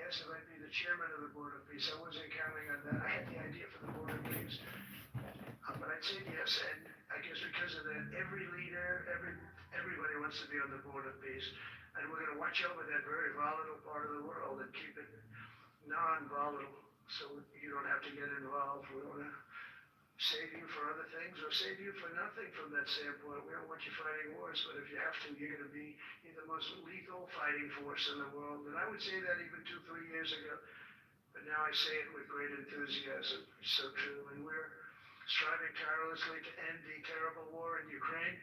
asked if I'd be the chairman of the Board of Peace. I wasn't counting on that. I had the idea for the Board of Peace. But I'd said yes, and I guess because of that, every leader, everybody wants to be on the Board of Peace. And we're going to watch over that very volatile part of the world and keep it non-volatile so you don't have to get involved. We want to save you for other things or save you for nothing from that standpoint. We don't want you fighting wars, but if you have to, you're going to be the most lethal fighting force in the world. And I would say that even 2-3 years ago, but now I say it with great enthusiasm. It's so true. And we're striving tirelessly to end the terrible war in Ukraine.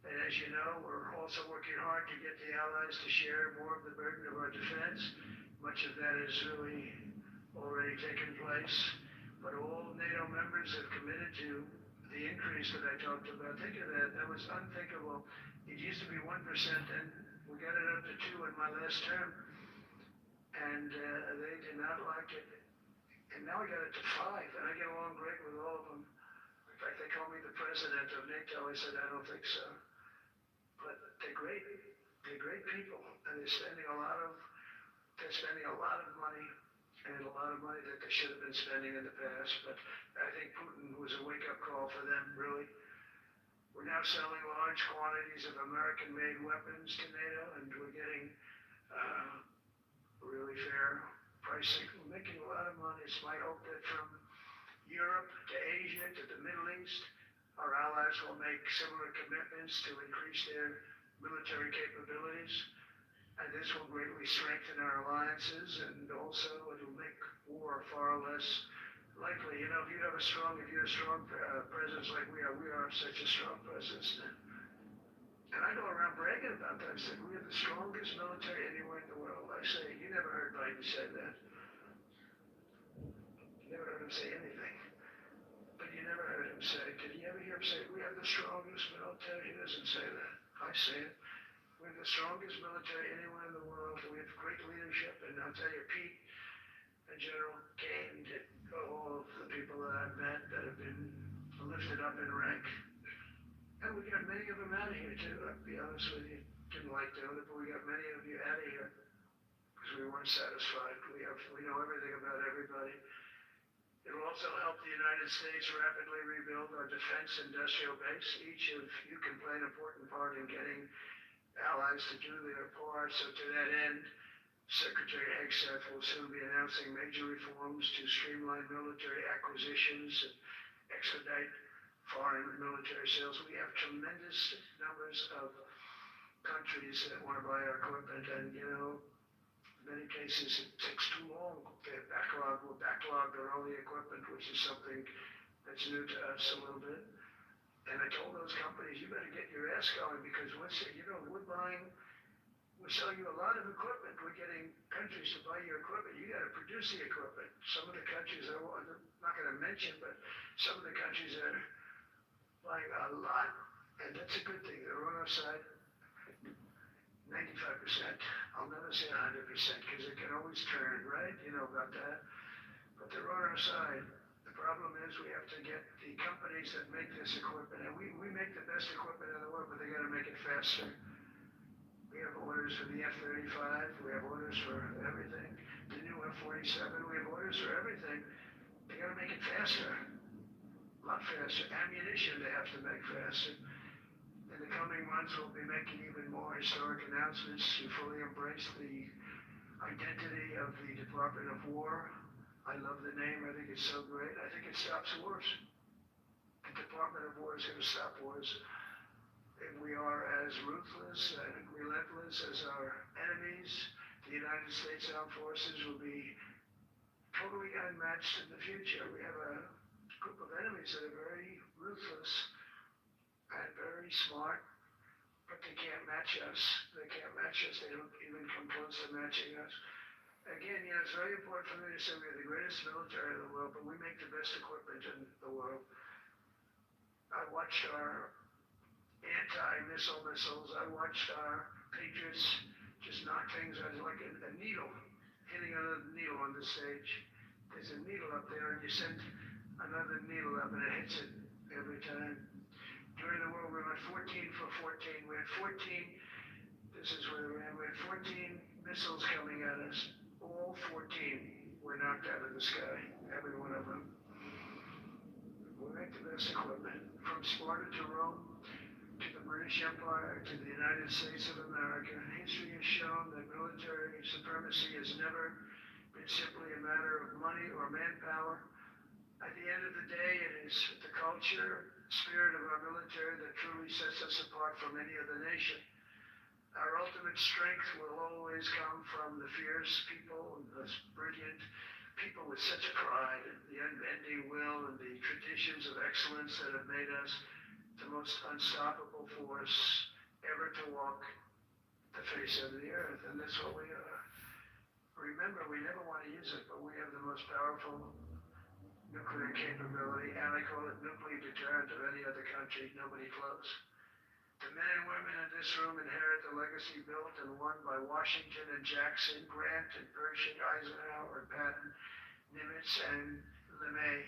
And as you know, we're also working hard to get the allies to share more of the burden of our defense. Much of that has really already taken place. But all NATO members have committed to the increase that I talked about. Think of that. That was unthinkable. It used to be 1%, and we got it up to 2 in my last term. And they did not like it. And now we got it to 5, and I get along great with all of them. In fact, they call me the president of NATO. I said, I don't think so. But they're great. They're great people, and they're spending a lot of money, and a lot of money that they should have been spending in the past. But I think Putin was a wake-up call for them, really. We're now selling large quantities of American-made weapons to NATO, and we're getting really fair pricing. We're making a lot of money. It's my hope that from Europe to Asia to the Middle East, our allies will make similar commitments to increase their military capabilities. And this will greatly strengthen our alliances, and also it will make war far less likely. You know, if you're a strong presence like we are such a strong presence. And I go around bragging about that. I said, we are the strongest military anywhere in the world. I say, you never heard Biden say that. You never heard him say anything. But you never heard him say, did you ever hear him say, we have the strongest military? He doesn't say that. I say it. We're the strongest military anywhere in the world. We have great leadership, and I'll tell you, Pete and General Kane, all of the people that I've met that have been lifted up in rank. And we got many of them out of here, too. I'll be honest with you. Didn't like doing it, but we got many of you out of here because we weren't satisfied. We know everything about everybody. It will also help the United States rapidly rebuild our defense industrial base. Each of you can play an important part in getting allies to do their part. So to that end, Secretary Hegseth will soon be announcing major reforms to streamline military acquisitions and expedite foreign military sales. We have tremendous numbers of countries that want to buy our equipment, and you know, in many cases it takes too long. We're backlogged on all the equipment, which is something that's new to us a little bit. And I told those companies, you better get your ass going, because we're selling you a lot of equipment. We're getting countries to buy your equipment. You got to produce the equipment. Some of the countries, I'm not going to mention, but some of the countries are buying a lot, and that's a good thing. They're on our side. 95%. I'll never say 100% because it can always turn, right? You know about that. But they're on our side. The problem is we have to get the companies that make this equipment, and we make the best equipment in the world, but they got to make it faster. We have orders for the F-35. We have orders for everything. The new F-47. We have orders for everything. They got to make it faster. A lot faster. Ammunition they have to make faster. In the coming months, we'll be making even more historic announcements to fully embrace the identity of the Department of War. I love the name. I think it's so great. I think it stops wars. The Department of War is going to stop wars. If we are as ruthless and relentless as our enemies, the United States Armed Forces will be totally unmatched in the future. We have a group of enemies that are very ruthless and very smart, but they can't match us. They can't match us. They don't even come close to matching us. Again, you know, it's very important for me to say we are the greatest military in the world, but we make the best equipment in the world. I watched our anti-missile missiles. I watched our Patriots just knock things out like a needle, hitting another needle on the stage. There's a needle up there, and you send another needle up, and it hits it every time. During the war, we went 14 for 14. We had 14, this is where we had 14 missiles coming at us, all all 14 were knocked out of the sky, every one of them. We make the best equipment, from Sparta to Rome, to the British Empire, to the United States of America. History has shown that military supremacy has never been simply a matter of money or manpower. At the end of the day, it is the culture, spirit of our military that truly sets us apart from any other nation. Our ultimate strength will always come from the fierce people and those brilliant people with such a pride and the unbending will and the traditions of excellence that have made us the most unstoppable force ever to walk the face of the earth. And that's what we are. Remember, we never want to use it, but we have the most powerful nuclear capability, and I call it nuclear deterrent of any other country, nobody close. The men and women in this room inherit the legacy built and won by Washington and Jackson, Grant and Pershing, Eisenhower and Patton, Nimitz and LeMay.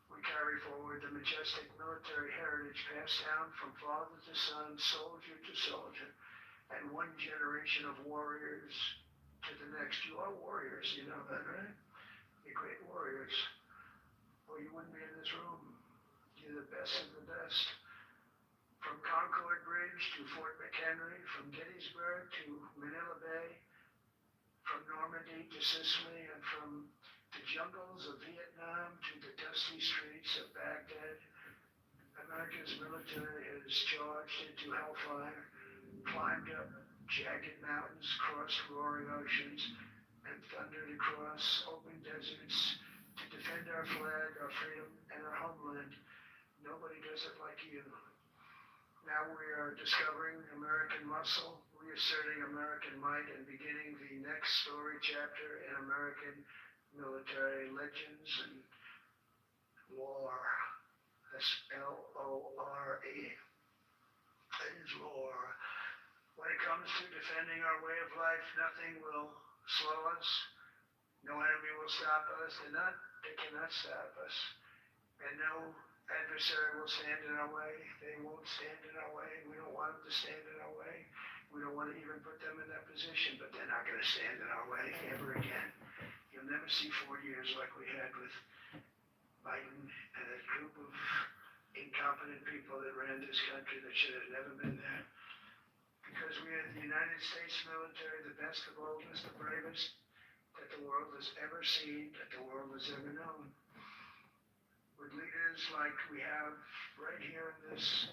We carry forward the majestic military heritage passed down from father to son, soldier to soldier, and one generation of warriors to the next. You are warriors, you know that, right? You're great warriors, or you wouldn't be in this room. You're the best of the best. From Concord Bridge to Fort McHenry, from Gettysburg to Manila Bay, from Normandy to Sicily, and from the jungles of Vietnam to the dusty streets of Baghdad, America's military has charged into hellfire, climbed up jagged mountains, crossed roaring oceans, and thundered across open deserts to defend our flag, our freedom, and our homeland. Nobody does it like you. Now we are discovering American muscle, reasserting American might, and beginning the next story chapter in American military legends and lore. That's L-O-R-E. That is lore. When it comes to defending our way of life, nothing will slow us. No enemy will stop us. They cannot stop us. And no adversary will stand in our way. They won't stand in our way. We don't want them to stand in our way. We don't want to even put them in that position, but they're not going to stand in our way ever again. You'll never see 4 years like we had with Biden and a group of incompetent people that ran this country that should have never been there. Because we are the United States military, the best, the boldest, the bravest that the world has ever seen, that the world has ever known. With leaders like we have right here in this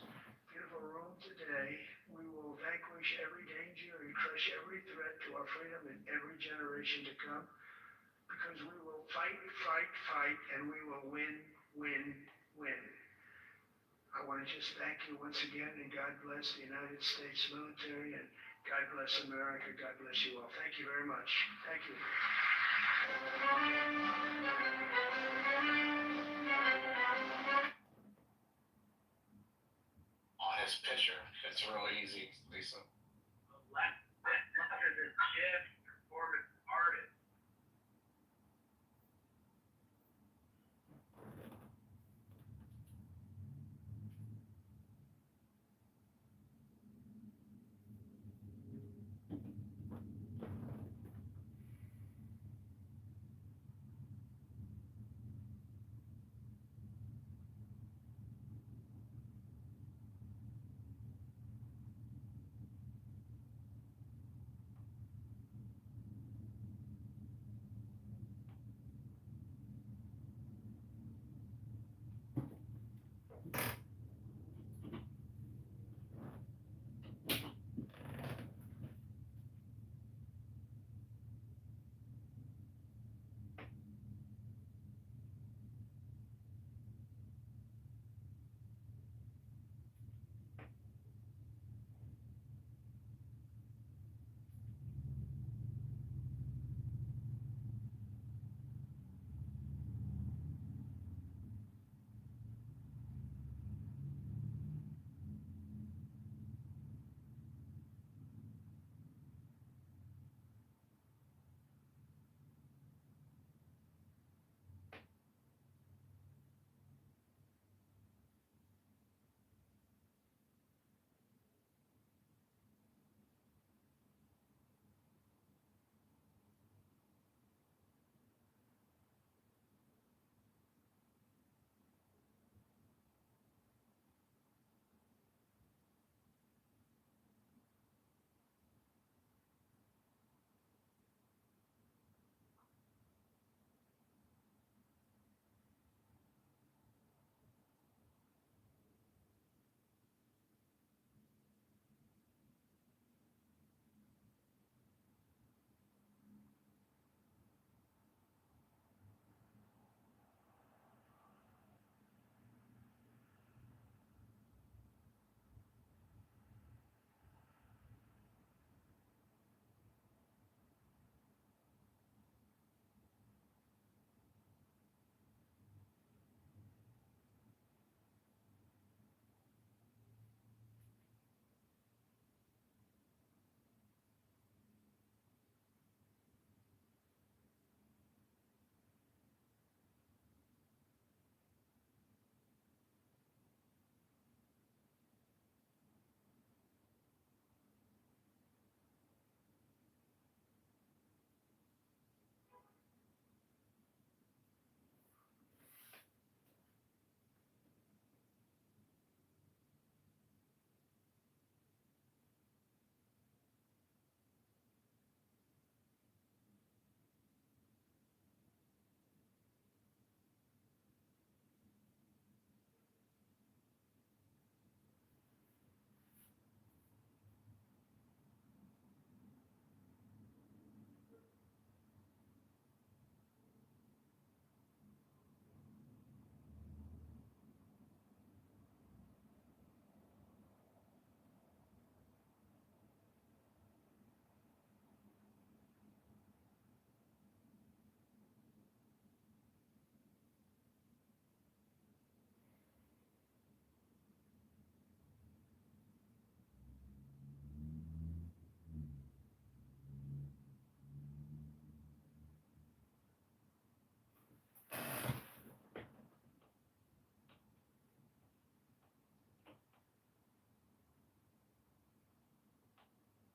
beautiful room today, we will vanquish every danger and crush every threat to our freedom in every generation to come. Because we will fight, fight, fight, and we will win, win, win. I want to just thank you once again, and God bless the United States military, and God bless America. God bless you all. Thank you very much. Thank you. On his picture, it's real easy, Lisa. Performance artist.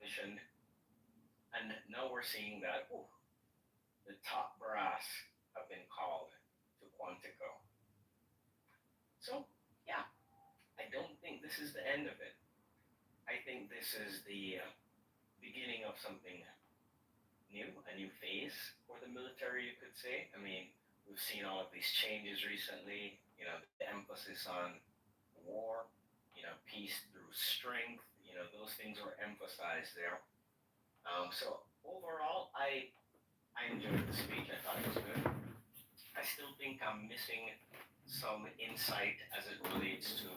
commissioned, and now we're seeing that the top brass have been called to Quantico. So yeah, I don't think this is the end of it. I think this is the beginning of something new, a new phase for the military, you could say. I mean, we've seen all of these changes recently. The emphasis on war, peace through strength. Those things were emphasized there. So overall, I enjoyed the speech. I thought it was good. I still think I'm missing some insight as it relates to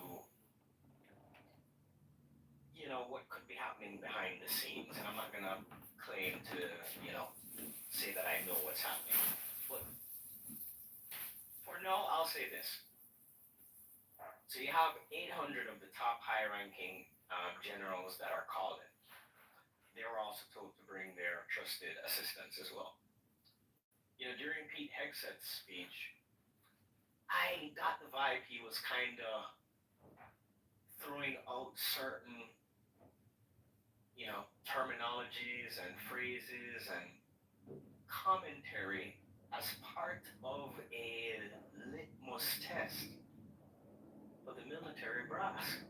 what could be happening behind the scenes, and I'm not gonna claim to say that I know what's happening. But for now, I'll say this. So you have 800 of the top high-ranking generals that are called in. They were also told to bring their trusted assistants as well. During Pete Hegseth's speech, I got the vibe he was kind of throwing out certain, terminologies and phrases and commentary as part of a litmus test for the military brass.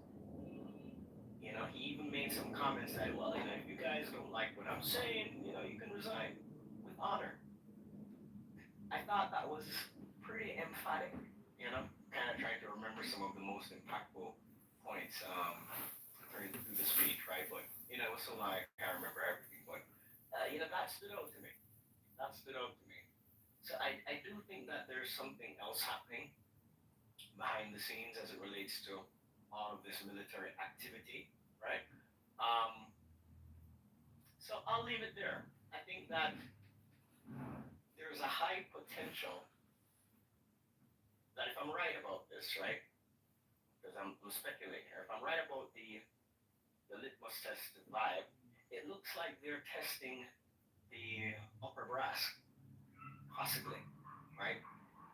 He even made some comments that, well, if you guys don't like what I'm saying, you can resign with honor. I thought that was pretty emphatic, kind of trying to remember some of the most impactful points through the speech, right? But, it was so long I can't remember everything, but, that stood out to me. That stood out to me. So I do think that there's something else happening behind the scenes as it relates to all of this military activity, right? So I'll leave it there. I think that there's a high potential that if I'm right about this, right? Because I'm speculating here. If I'm right about the litmus test vibe, it looks like they're testing the upper brass, possibly, right?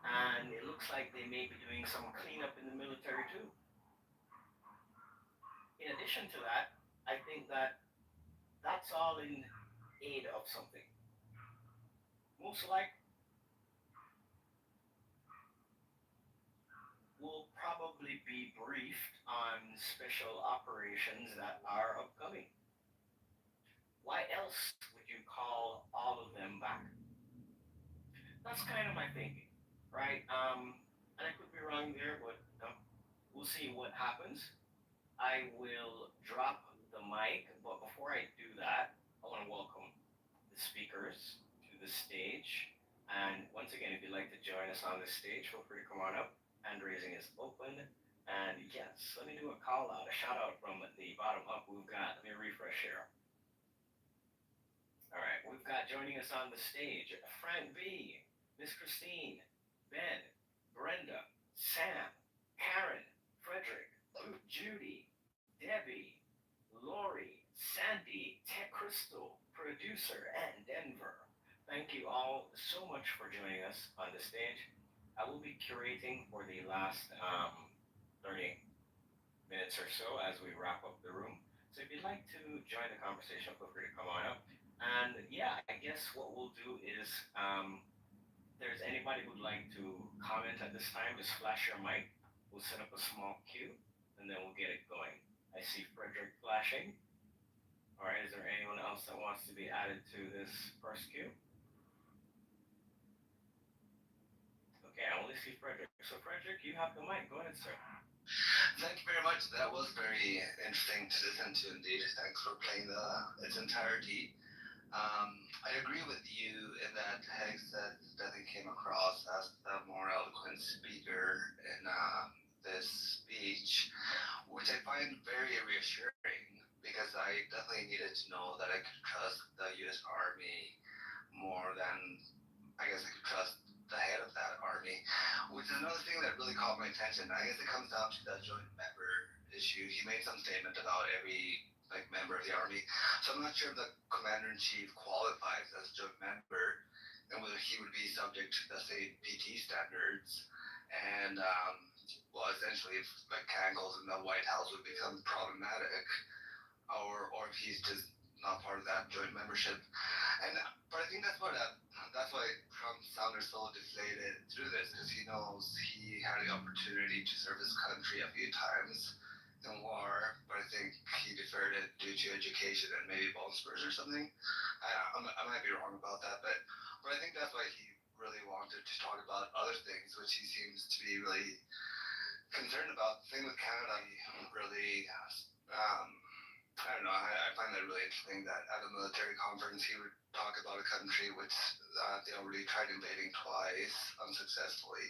And it looks like they may be doing some cleanup in the military too. In addition to that, I think that that's all in aid of something. Most likely, we'll probably be briefed on special operations that are upcoming. Why else would you call all of them back? That's kind of my thinking, right? And I could be wrong there, but we'll see what happens. I will drop the mic, but before I do that, I want to welcome the speakers to the stage. And once again, if you'd like to join us on the stage, feel free to come on up. Hand raising is open. And yes, let me do a call out, a shout out from the bottom up. Let me refresh here. All right, we've got joining us on the stage, Frank B, Miss Christine, Ben, Brenda, Sam, Karen, Frederick, Judy, Debbie, Lori, Sandy, Tech Crystal, producer, and Denver. Thank you all so much for joining us on the stage. I will be curating for the last 30 minutes or so as we wrap up the room. So if you'd like to join the conversation, feel free to come on up. And yeah, I guess what we'll do is if there's anybody who'd like to comment at this time, just flash your mic. We'll set up a small queue and then we'll get it going. I see Frederick flashing. All right, is there anyone else that wants to be added to this first queue? Okay, I only see Frederick. So Frederick, you have the mic. Go ahead, sir. Thank you very much. That was very interesting to listen to indeed. Thanks for playing its entirety. I agree with you in that Hegseth definitely came across as the more eloquent speaker in this speech, which I find very reassuring because I definitely needed to know that I could trust the U.S. Army more than I guess I could trust the head of that army, which is another thing that really caught my attention. I guess it comes down to the joint member issue. He made some statement about every member of the army. So I'm not sure if the commander-in-chief qualifies as a joint member and whether he would be subject to the same PT standards. And well, essentially, if McCankles in the White House would become problematic, or if he's just not part of that joint membership. But I think that's why Trump sounded so deflated through this, because he knows he had the opportunity to serve his country a few times in war, but I think he deferred it due to education and maybe bone spurs or something. I might be wrong about that, but I think that's why he really wanted to talk about other things, which he seems to be really concerned about. The thing with Canada, he really, I don't know, I find that really interesting that at a military conference he would talk about a country which they already tried invading twice unsuccessfully.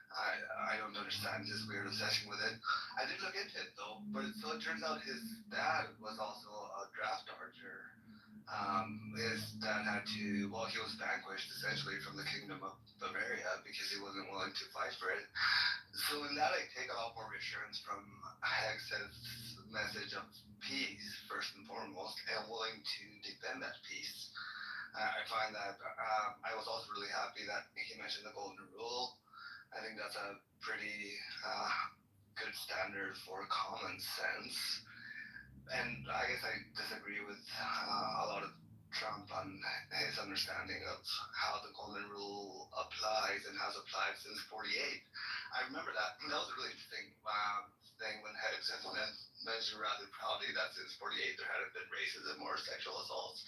I don't understand his weird obsession with it. I did look into it though, but it turns out his dad was also a draft dodger. His dad had to, he was vanquished essentially from the Kingdom of Bavaria because he wasn't willing to fight for it. So in that, I take a lot more reassurance from Hex's message of peace, first and foremost, and willing to defend that peace. I find that I was also really happy that he mentioned the Golden Rule. I think that's a pretty good standard for common sense. And I guess I disagree with a lot of Trump on his understanding of how the Golden Rule applies and has applied since '48. I remember that. That was a really interesting thing when Heggs mentioned rather proudly that since '48 there hadn't been racism or sexual assaults.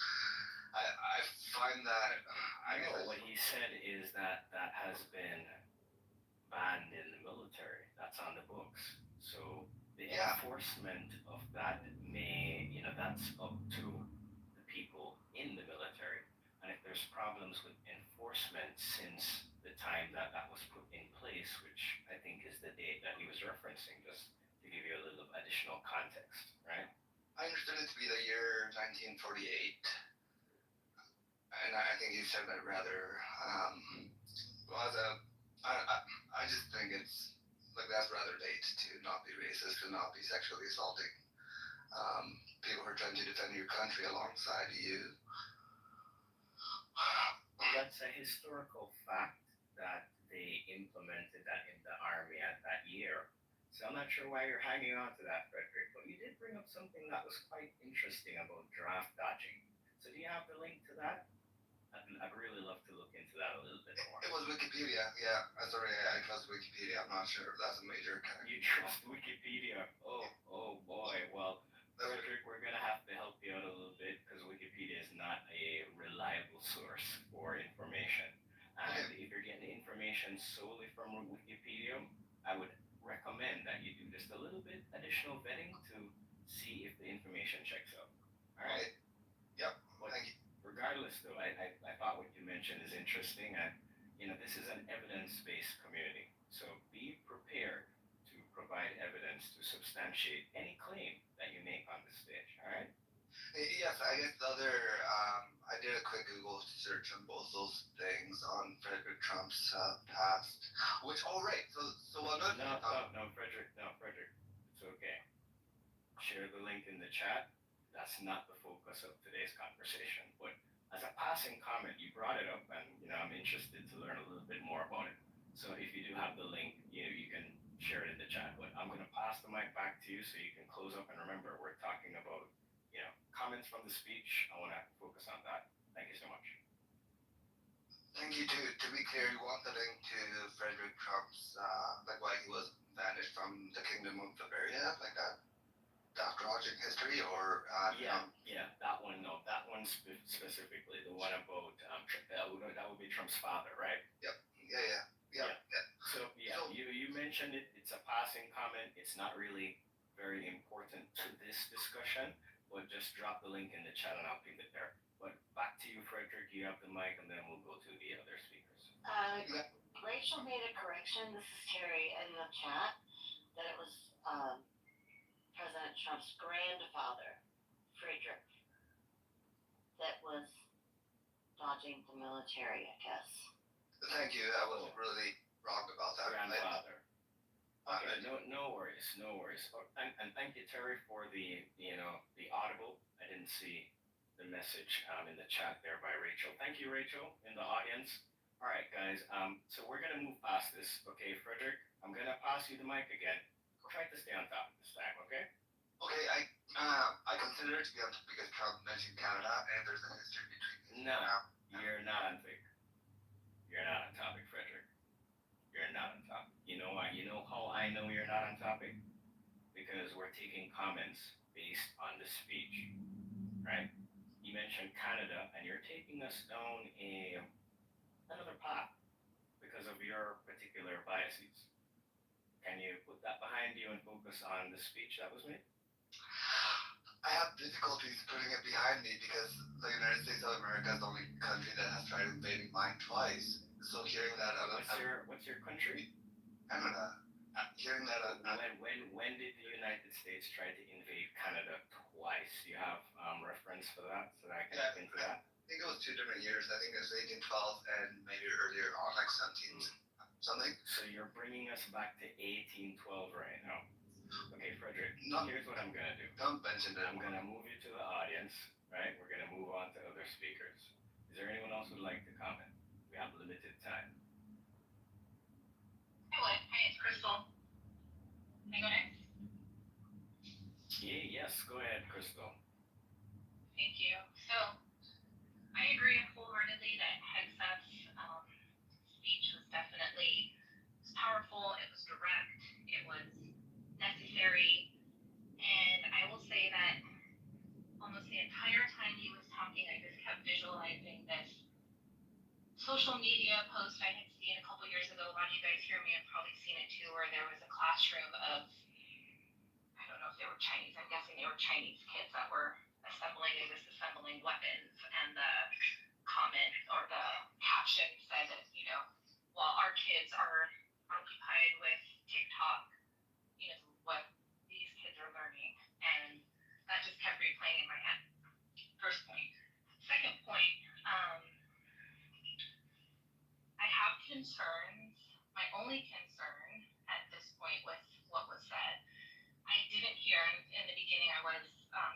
I find that. What he said is that has been banned in the military. That's on the books. So the enforcement of that that's up to the people in the military. And if there's problems with enforcement since the time that was put in place, which I think is the date that he was referencing, just to give you a little additional context, right? I understood it to be the year 1948. And I think he said that rather, I just think it's like that's rather late to not be racist, to not be sexually assaulting people who are trying to defend your country alongside you. That's a historical fact that they implemented that in the army at that year. So I'm not sure why you're hanging on to that, Frederick, but you did bring up something that was quite interesting about draft dodging. So do you have the link to that? I'd really love to look into that a little bit more. It was Wikipedia, yeah. Sorry, I trust Wikipedia. I'm not sure if that's a major kind of... You trust Wikipedia? Oh boy. Well, Frederick, we're going to have to help you out a little bit because Wikipedia is not a reliable source for information. And if you're getting information solely from Wikipedia, I would recommend that you do just a little bit additional vetting to see if the information checks out. All right? Yep. Thank you. Regardless, though, I thought what you mentioned is interesting. And, this is an evidence-based community. So be prepared to provide evidence to substantiate any claim that you make on the stage. All right? Yes, I guess the other, I did a quick Google search on both those things on Frederick Trump's past, which, right, so another... No, Frederick, it's okay. Share the link in the chat. That's not the focus of today's conversation, but as a passing comment, you brought it up and, I'm interested to learn a little bit more about it. So if you do have the link, you can share it in the chat, but I'm going to pass the mic back to you so you can close up and remember we're talking about comments from the speech. I want to focus on that. Thank you so much. Thank you. To be clear, you want the link to Frederick Trump's, like why he was banished from the Kingdom of Bavaria, like that dodging history, or yeah, that one. No, that one specifically, the one about that would be Trump's father, right? Yep. Yeah. So you mentioned it. It's a passing comment. It's not really very important to this discussion. But just drop the link in the chat and I'll ping it there. But back to you, Frederick. You have the mic, and then we'll go to the other speakers. Rachel made a correction. This is Terry in the chat that it was President Trump's grandfather, Frederick, that was dodging the military, I guess. Thank you. I was really wrong about that. Grandfather. Okay, no worries. Oh, and thank you, Terry, for the audible. I didn't see the message in the chat there by Rachel. Thank you, Rachel, in the audience. All right, guys. So we're gonna move past this. Okay, Frederick, I'm gonna pass you the mic again. Try to stay on top this time, okay? Okay, I consider it to be on because Trump mentioned Canada, and there's a history between. No, you're not on topic. You're not on topic, Frederick. You're not on topic. You know why? You know how I know you're not on topic? Because we're taking comments based on the speech, right? You mentioned Canada, and you're taking us down another path because of your particular biases. Can you put that behind you and focus on the speech that was made? I have difficulties putting it behind me because the United States of America is the only country that has tried invading mine twice. So hearing that, What's your country? Canada, hearing that, When did the United States try to invade Canada twice? Do you have reference for that so that I can look into that? I think it was 2 different years. I think it was 1812 and maybe earlier on, like 17 something. So you're bringing us back to 1812 right now. Okay, Frederick, No. here's what I'm gonna do. Don't mention that. I'm gonna move you to the audience, right? We're gonna move on to other speakers. Is there anyone else who'd like to comment? We have limited time. I would. Hi, it's Crystal. Can I go next? Yes, go ahead, Crystal. Thank you. So, I agree wholeheartedly that Hegseth's speech was definitely powerful, it was direct, it was necessary, and I will say that almost the entire time he was talking, I just kept visualizing this social media post I had seen a couple years ago. A lot of you guys hear me have probably seen it too, where there was a classroom of, I don't know if they were Chinese, I'm guessing they were Chinese kids that were assembling and disassembling weapons, and the comment or the caption said that, while our kids are occupied with TikTok, what these kids are learning, and that just kept replaying in my head. First point. Second point, I have concerns. My only concern at this point with what was said, I didn't hear in the beginning. I was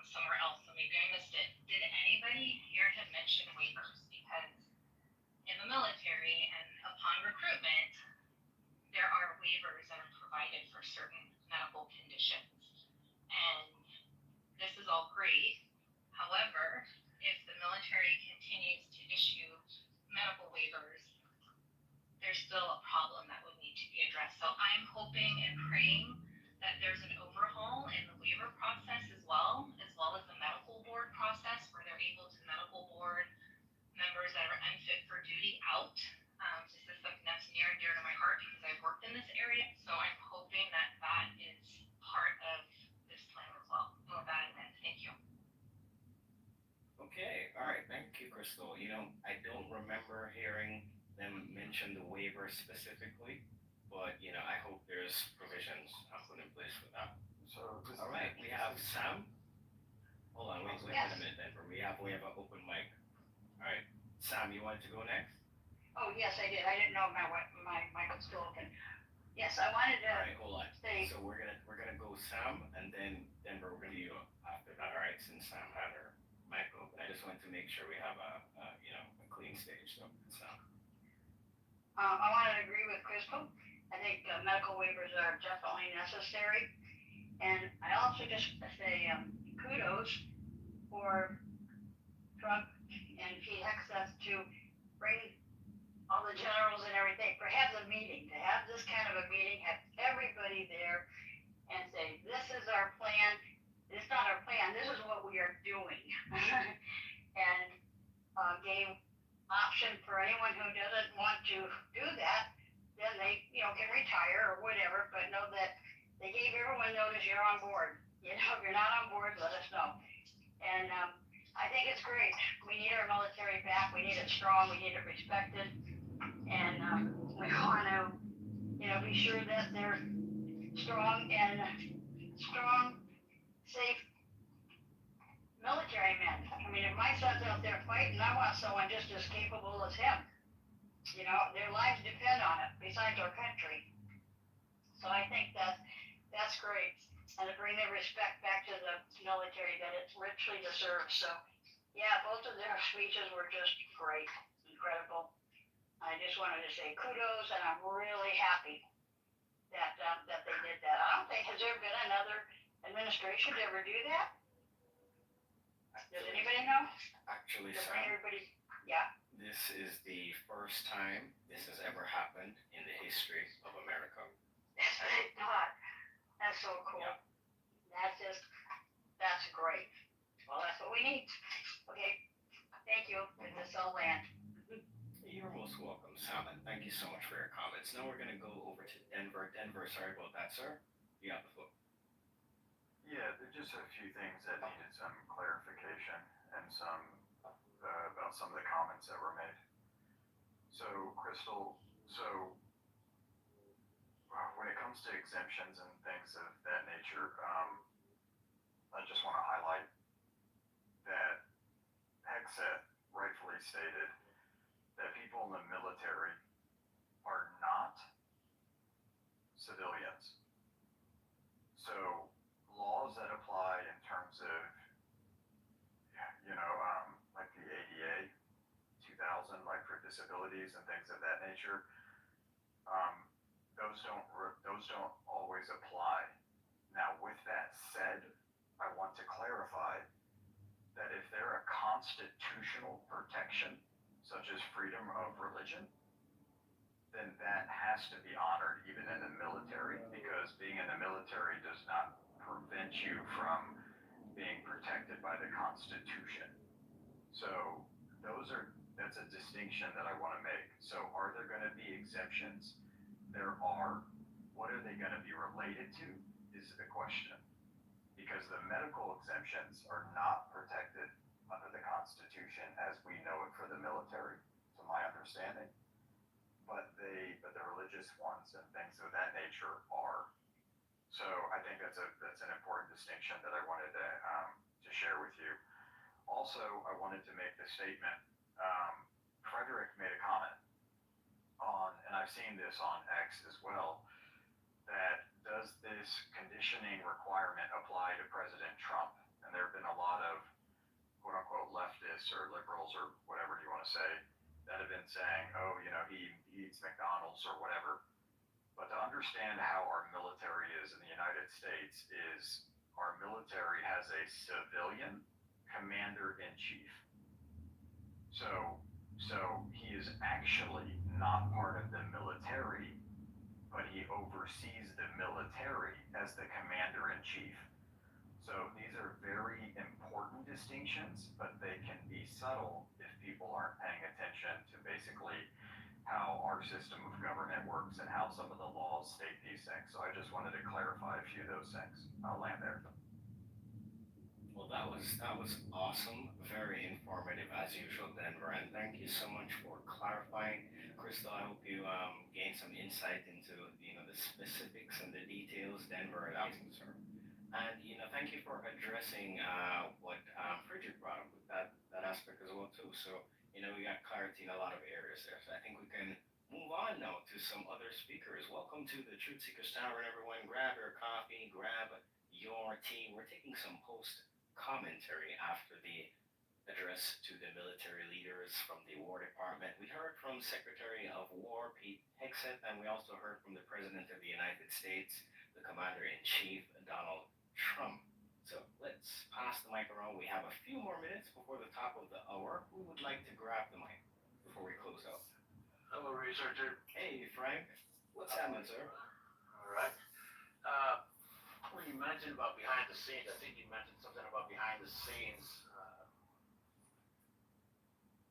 somewhere else, so maybe I missed it. Did anybody here have mentioned waivers? Because in the military and upon recruitment, there are waivers that are provided for certain medical conditions, and this is all great. However, if the military continues to issue medical waivers, there's still a problem that would need to be addressed. So I'm hoping and praying that there's an overhaul in the waiver process as well as the medical board process, where they're able to medical board members that are unfit for duty out. This is something that's near and dear to my heart because I've worked in this area. So I'm hoping that that is part of this plan as well. And with that, I end. Thank you. Okay, all right, thank you, Crystal. I don't remember hearing them mention the waiver specifically, but I hope there's provisions put in place for that. All right, we have Sam. Hold on, wait a minute, Denver. We have an open mic. All right, Sam, you wanted to go next? Oh, yes, I did. I didn't know my mic was still open. Yes, I wanted to. All right, hold on. Say. So we're gonna go Sam, and then Denver. We're gonna do you after that. All right, since Sam had her mic open, I just wanted to make sure we have a clean stage. So Sam. I wanted to agree with Crystal. I think medical waivers are definitely necessary, and I also just say kudos for Trump and Pete Hegseth to bring all the generals and everything, for have the meeting, to have this kind of a meeting, have everybody there and say, this is our plan. It's not our plan, this is what we are doing. And gave option for anyone who doesn't want to do that, then they, can retire or whatever, but know that they gave everyone notice you're on board. If you're not on board, let us know. And I think it's great. We need our military back. We need it strong. We need it respected. And we want to, be sure that they're strong, safe military men. I mean, if my son's out there fighting, I want someone just as capable as him. Their lives depend on it, besides our country. So I think that's great. And to bring the respect back to the military that it richly deserves. So, yeah, both of their speeches were just great, incredible. I just wanted to say kudos, and I'm really happy that they did that. I don't think, has there been another administration ever do that? Does anybody know? Actually, To Sam, bring everybody, yeah, this is the first time this has ever happened in the history of America. that's what I thought. That's so cool. Yeah. That's great. Well, that's what we need. Okay, thank you. This all land. You're most welcome, Sam, and thank you so much for your comments. Now we're going to go over to Denver. Denver, sorry about that, sir. You got the floor. Yeah, there's just a few things that needed some clarification and some about some of the comments that were made. So, Crystal, when it comes to exemptions and things of that nature, I just want to highlight that Hegseth rightfully stated that people in the military are not civilians. So laws that apply in terms of, like the ADA 2000, like for disabilities and things of that nature, those don't always apply. Now, with that said, I want to clarify that if they're a constitutional protection, such as freedom of religion, then that has to be honored even in the military, because being in the military does not prevent you from being protected by the Constitution. So that's a distinction that I want to make. So are there going to be exemptions? There are. What are they going to be related to is the question. Because the medical exemptions are not protected under the Constitution as we know it for the military, to my understanding. But the religious ones and things of that nature are. So I think that's an important distinction that I wanted to share with you. Also, I wanted to make the statement. Frederick made a comment on, and I've seen this on X as well, that does this conditioning requirement apply to President Trump? And there have been a lot of quote unquote leftists or liberals or whatever you want to say that have been saying, oh, he eats McDonald's or whatever. But to understand how our military is in the United States is our military has a civilian commander-in-chief. So he is actually not part of the military, but he oversees the military as the commander-in-chief. So these are very important distinctions, but they can be subtle if people aren't paying attention to basically how our system of government works and how some of the laws state these things. So I just wanted to clarify a few of those things. I'll land there. Well, that was awesome. Very informative as usual, Denver, and thank you so much for clarifying. Crystal, I hope you gained some insight into the specifics and the details. Denver, that was concerned. And thank you for addressing what Bridget brought up with that aspect as well too. So we got clarity in a lot of areas there. So I think we can move on now to some other speakers. Welcome to the Truth Seekers Tavern, everyone. Grab your coffee, grab your tea. We're taking some post commentary after the address to the military leaders from the War Department. We heard from Secretary of War Pete Hegseth, and we also heard from the President of the United States, the Commander-in-Chief Donald Trump. So let's pass the mic around. We have a few more minutes before the top of the hour. Who would like to grab the mic before we close out? Hello, researcher. Hey, Frank. What's happening, sir? All right. When you mentioned about behind the scenes, I think you mentioned something about behind the scenes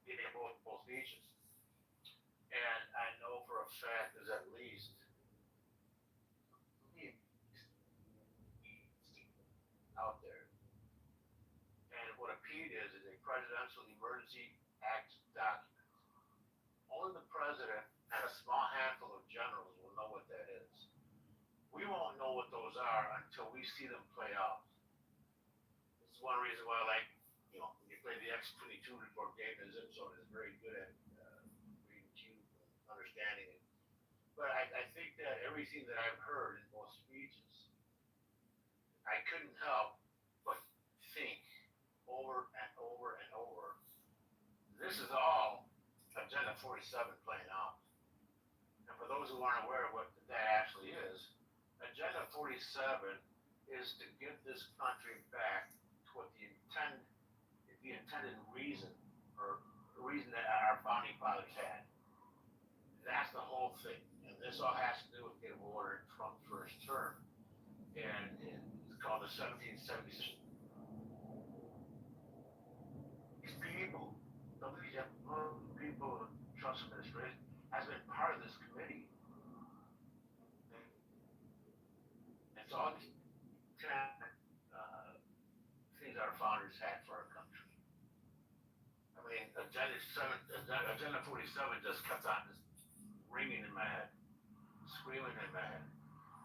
in both speeches. And I know for a fact there's at least out there. And what a PED is a Presidential Emergency Act document. Only the president and a small handful of generals will know what that is. We won't know what those are until we see them play out. This is one reason why I like, when you play the X-22 report game, the zip zone is very good at reading cue and understanding it. But I think that everything that I've heard in both speeches, I couldn't help but think over and over and over, this is all Agenda 47 playing out. And for those who aren't aware of what that actually is, Agenda 47 is to give this country back to what the intended reason, or the reason that our founding fathers had. That's the whole thing. And this all has to do with getting order in Trump's first term. And it's called the 1776. These people, people in Trump's administration, has been part of this committee. And it's all these things our founders had for our country. I mean, Agenda 47 just kept on just ringing in my head, screaming in my head.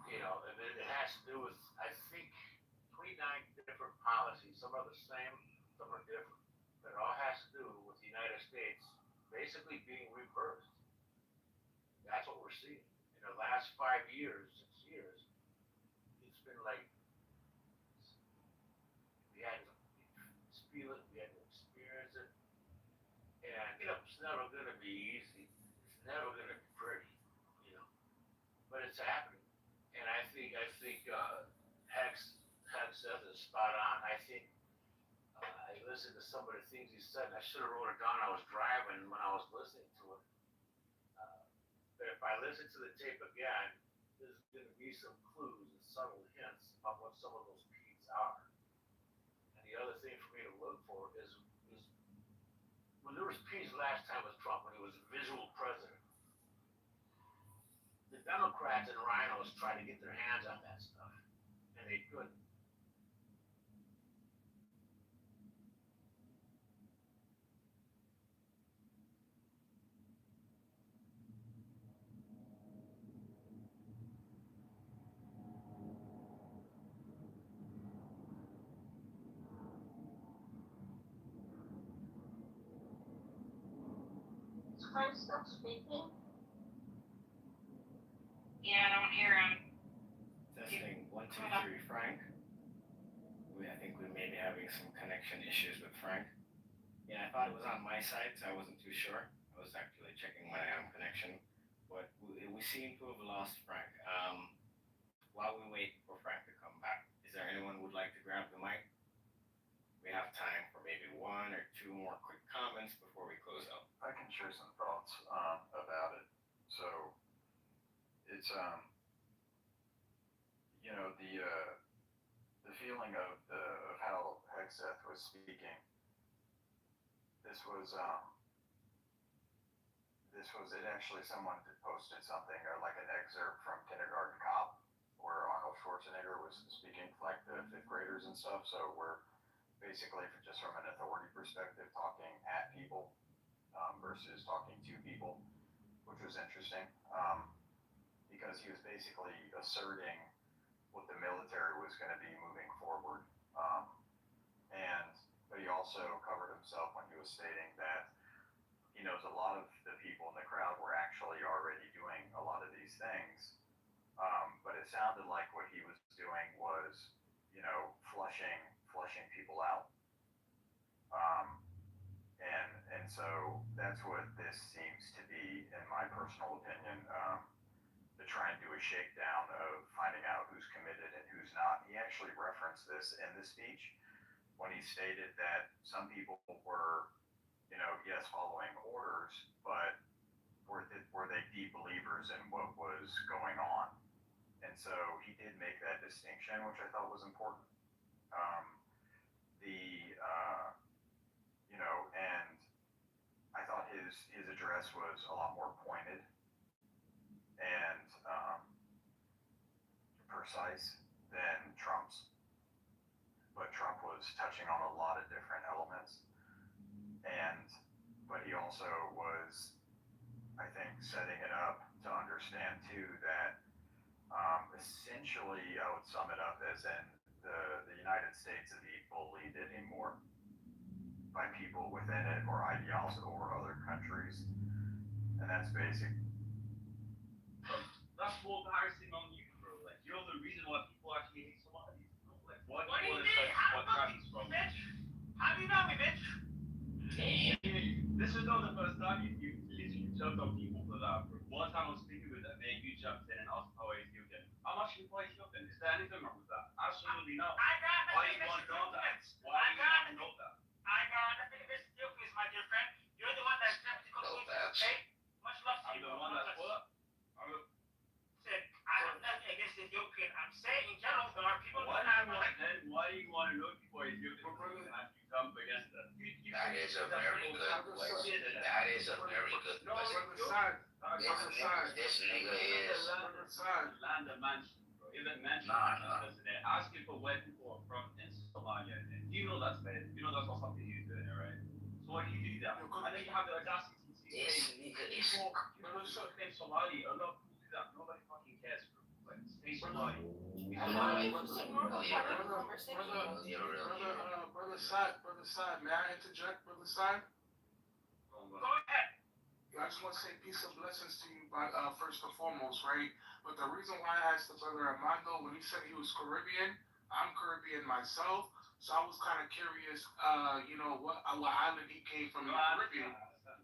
You know, and it has to do with, I think, 29 different policies. Some are the same, some are different. But it all has to do with the United States basically being reversed. That's what we're seeing. In the last 5 years, 6 years, it's been like, we had to feel it, we had to experience it. And, you know, it's never going to be easy. It's never going to be pretty, you know. But it's happening. And I think Hex says it's spot on. I think I listened to some of the things he said, and I should have wrote it down. I was driving when I was listening to it. But if I listen to the tape again, there's going to be some clues and subtle hints about what some of those peaks are. And the other thing for me to look for is when there was peace last time with Trump, when he was visual president. The Democrats and rhinos tried to get their hands on that stuff, and they couldn't. Is Frank still speaking? Yeah, I don't hear him. Testing 1, 2, 3, Frank. I think we may be having some connection issues with Frank. Yeah, I thought it was on my side, so I wasn't too sure. I was actually checking my connection, but we seem to have lost Frank. While we wait for Frank to come back, is there anyone who would like to grab the mic? We have time for maybe 1 or 2 more quick comments before we close out. I can share some thoughts about it. So it's you know, the feeling of how Hegseth was speaking. This was it. Actually, someone posted something like an excerpt from Kindergarten Cop, where Arnold Schwarzenegger was speaking like the 5th graders and stuff. So we're basically just from an authority perspective talking at people versus talking to people, which was interesting because he was basically asserting what the military was going to be moving forward. But he also covered himself when he was stating that he knows a lot of the people in the crowd were actually already doing a lot of these things. But it sounded like what he was doing was, you know, flushing people out. And so that's what this seems to be, in my personal opinion, to try and do a shakedown of finding out who's committed and who's not. He actually referenced this in the speech when he stated that some people were, you know, yes, following orders, but were they deep believers in what was going on? And so he did make that distinction, which I thought was important. You know, and I thought his address was a lot more pointed and precise than Trump's. But Trump was touching on a lot of different elements. But he also was, I think, setting it up to understand too that essentially I would sum it up as in the United States is being bullied anymore by people within it or ideologies or other countries. And that's basic. That's more embarrassing on you, bro. Like, you're the reason why people actually hate Somalis. Bro. Like, why do you want to touch what Travis from? Bitch? How do you know me, bitch? This is not the first time you literally jumped on people for that, bro. One time I was speaking with that man, you jumped in and asked how Ethiopian. I'm actually quite Ethiopian. Is there anything wrong with that? Ask absolutely not. I got Why nothing you want to know that? against you. Why do you want to know that? I got nothing against you, please, my dear friend. You're the one that's jumped to conclusions, okay? Much love to I'm you. the one that's what? Said, I have nothing against Ethiopian. I'm saying in general, there are people Why that do have you want then? Why do you want to know before you do and you come against them? That is a very good question. That is a very good No, question. This nigga is. Land of mansion, bro. Even mansion. Nah. Because they're asking for where people are from in Somalia. And you know that's bad. You know that's not something you're doing, right? So why do you do that? And then you have the audacity to say This nigga is. people, you know, sort of claim Somali. A lot of people do that. Nobody fucking cares, bro. Like, stay Somali. Brother Side, may I interject, Brother Side? Go ahead. I just want to say peace and blessings to you, first and foremost, right? But the reason why I asked the brother Armando when he said he was Caribbean, I'm Caribbean myself, so I was kind of curious, what island he came from in the Caribbean.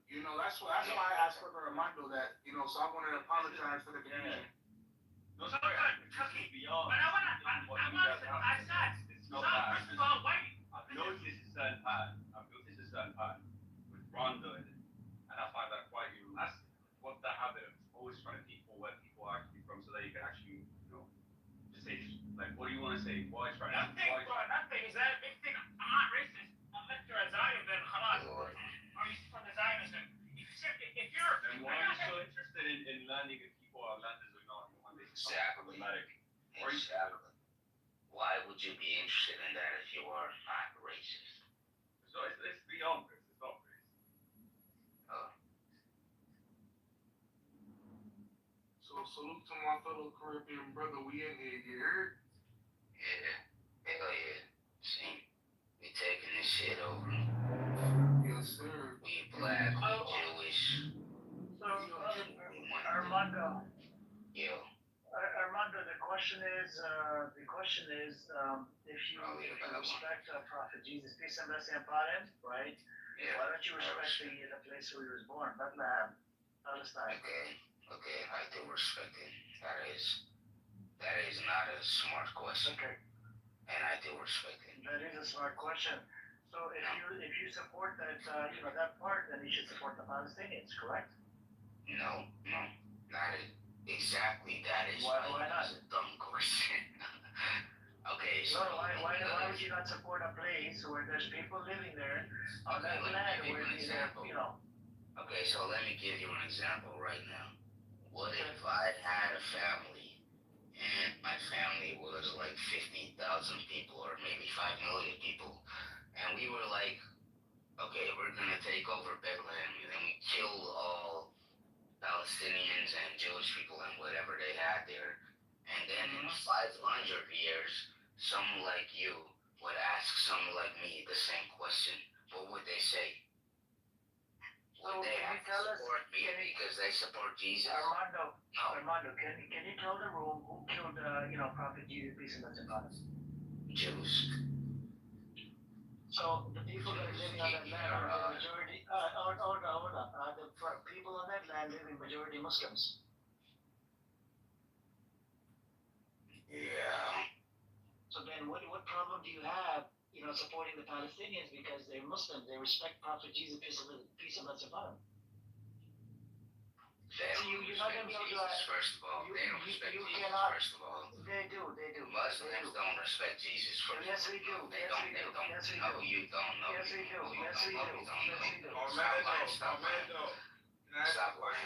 You know, that's why I asked brother Armando that, so I wanted to apologize for the confusion. No, sorry, Chucky. beyond. But I want to, I said, It's so not first of all, why? I've noticed a certain pattern with Rondo in it, and I find that quite elastic. What's that habit of always trying to people where people are actually from, so that you can actually, just say, like, what do you want to say? Why try? Nothing. Is that a big thing? I'm not racist. Unless you're a Zion, then halas. Or you from the Zionism. If you're, Then why are you so interested in learning if people are landers or not? Exactly. Exactly. Why would you be interested in that if you are not racist? So it's beyond this. It's not racist. So salute to my fellow Caribbean brother, we in here, you heard? Yeah. Hell yeah. See, we taking this shit over. Yes, sir. We black, we Jewish. So, Armando, the question is, if you respect Prophet Jesus, peace and blessing upon him, right? Yeah. Why don't you respect the place where he was born, Bethlehem, Palestine? Okay, I do respect it. That is not a smart question. Okay, And I do respect it. that is a smart question. So if you support that, that part, then you should support the Palestinians, correct? No, not exactly. That is Why not? a dumb question. Okay, so No, why would you not support a place where there's people living there on that land where Okay, so let me give you an example right now. What if I had a family and my family was like 15,000 people or maybe 5 million people, and we were like, okay, we're gonna take over Bethlehem, and then we kill all Palestinians and Jewish people and whatever they had there, and then in 500 years, someone like you would ask someone like me the same question. What would they say? Would they have to support me because they support Jesus? Armando, No. Armando, can you tell the room who killed Prophet Jesus, peace and blessing upon him? Jews. So the people that are living on that land are the majority. Hold on. The people on that land living majority Muslims. Yeah. So then, what problem do you have, supporting the Palestinians because they're Muslims? They respect Prophet Jesus, peace and blessing upon him. They don't respect Jesus, first of all. They don't respect Jesus, first of all. They do. Muslims don't respect Jesus, first of all. Yes, we do. They don't. No, you don't. No, Yes, we do. Yes, we do. Yes, we do.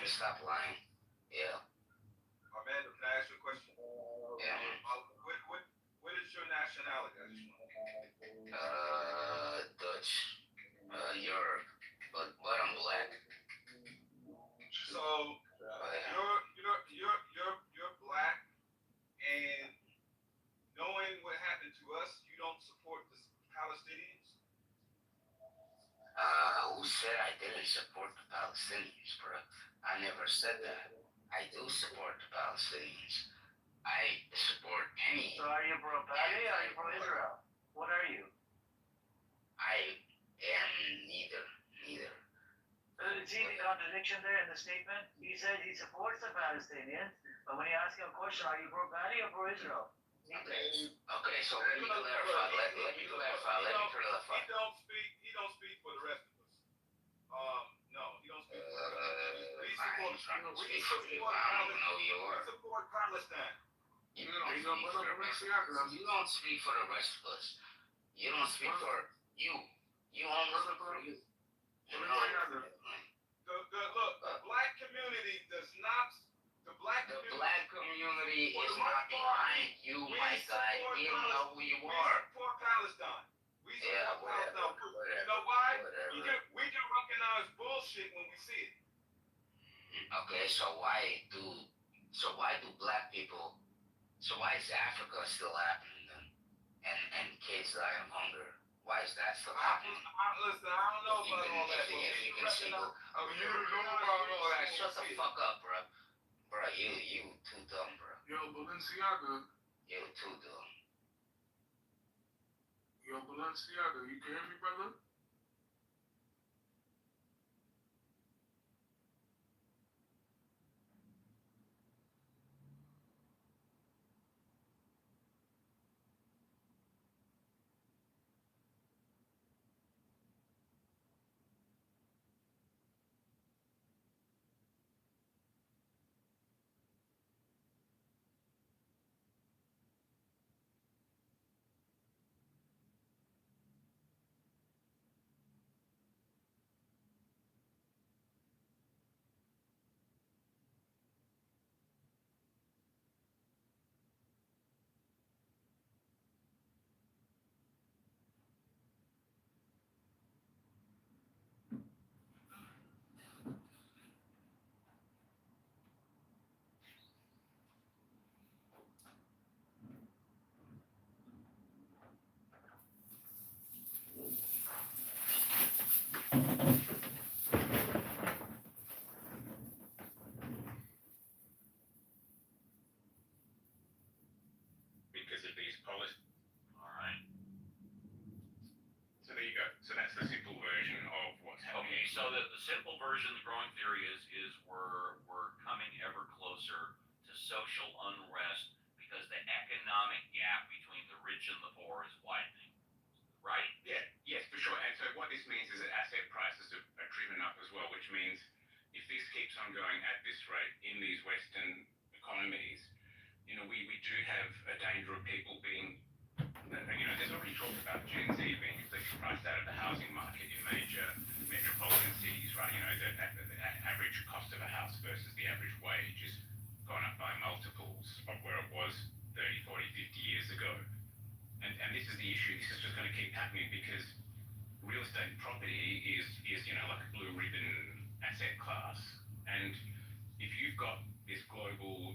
Stop lying. Yeah. Armando, can I ask you a question? Yeah. What is your nationality? Dutch. Europe. But I'm black. So you're black, and knowing what happened to us, you don't support the Palestinians? Who said I didn't support the Palestinians, bro? I never said that. I do support the Palestinians. I support any. So are you pro-Palestine or are you pro-Israel? What are you? I am neither. See the contradiction there in the statement? He said he supports the Palestinians, but when you ask him a question, are you pro-Palestine or pro-Israel? Okay, so let me clarify. Let me clarify. He don't speak for the rest of us. No, he don't speak for the rest of us. We support Palestine. You don't speak for the rest of us. You don't speak for you. You only speak for you. The black community does not. The black community is not behind you, my guy. We don't know who you are. We support Palestine. We support Palestine. You know why? We can recognize bullshit when we see it. Okay, so why do black people? So why is Africa still happening then? And kids die of hunger. Why is that still happening? Listen, I don't know about all that. If you can see, you don't know about all that. Shut the fuck up, bro. Bro, you too dumb, bro. Yo, Balenciaga. You too dumb. Yo, Balenciaga, you can hear me, brother? Because of these policies. All right. So there you go. So that's the simple version of what's happening. Okay, so the simple version, the growing theory is we're coming ever closer to social unrest because the economic gap between the rich and the poor is widening, right? Yeah, yes, for sure. And so what this means is that asset prices are driven up as well, which means if this keeps on going at this rate in these Western economies, we do have a danger of people being, there's already talk about Gen Z being completely priced out of the housing market in major metropolitan cities, right? The average cost of a house versus the average wage has gone up by multiples of where it was 30, 40, 50 years ago. And this is the issue. This is just going to keep happening because real estate property is like a blue ribbon asset class. And if you've got this global,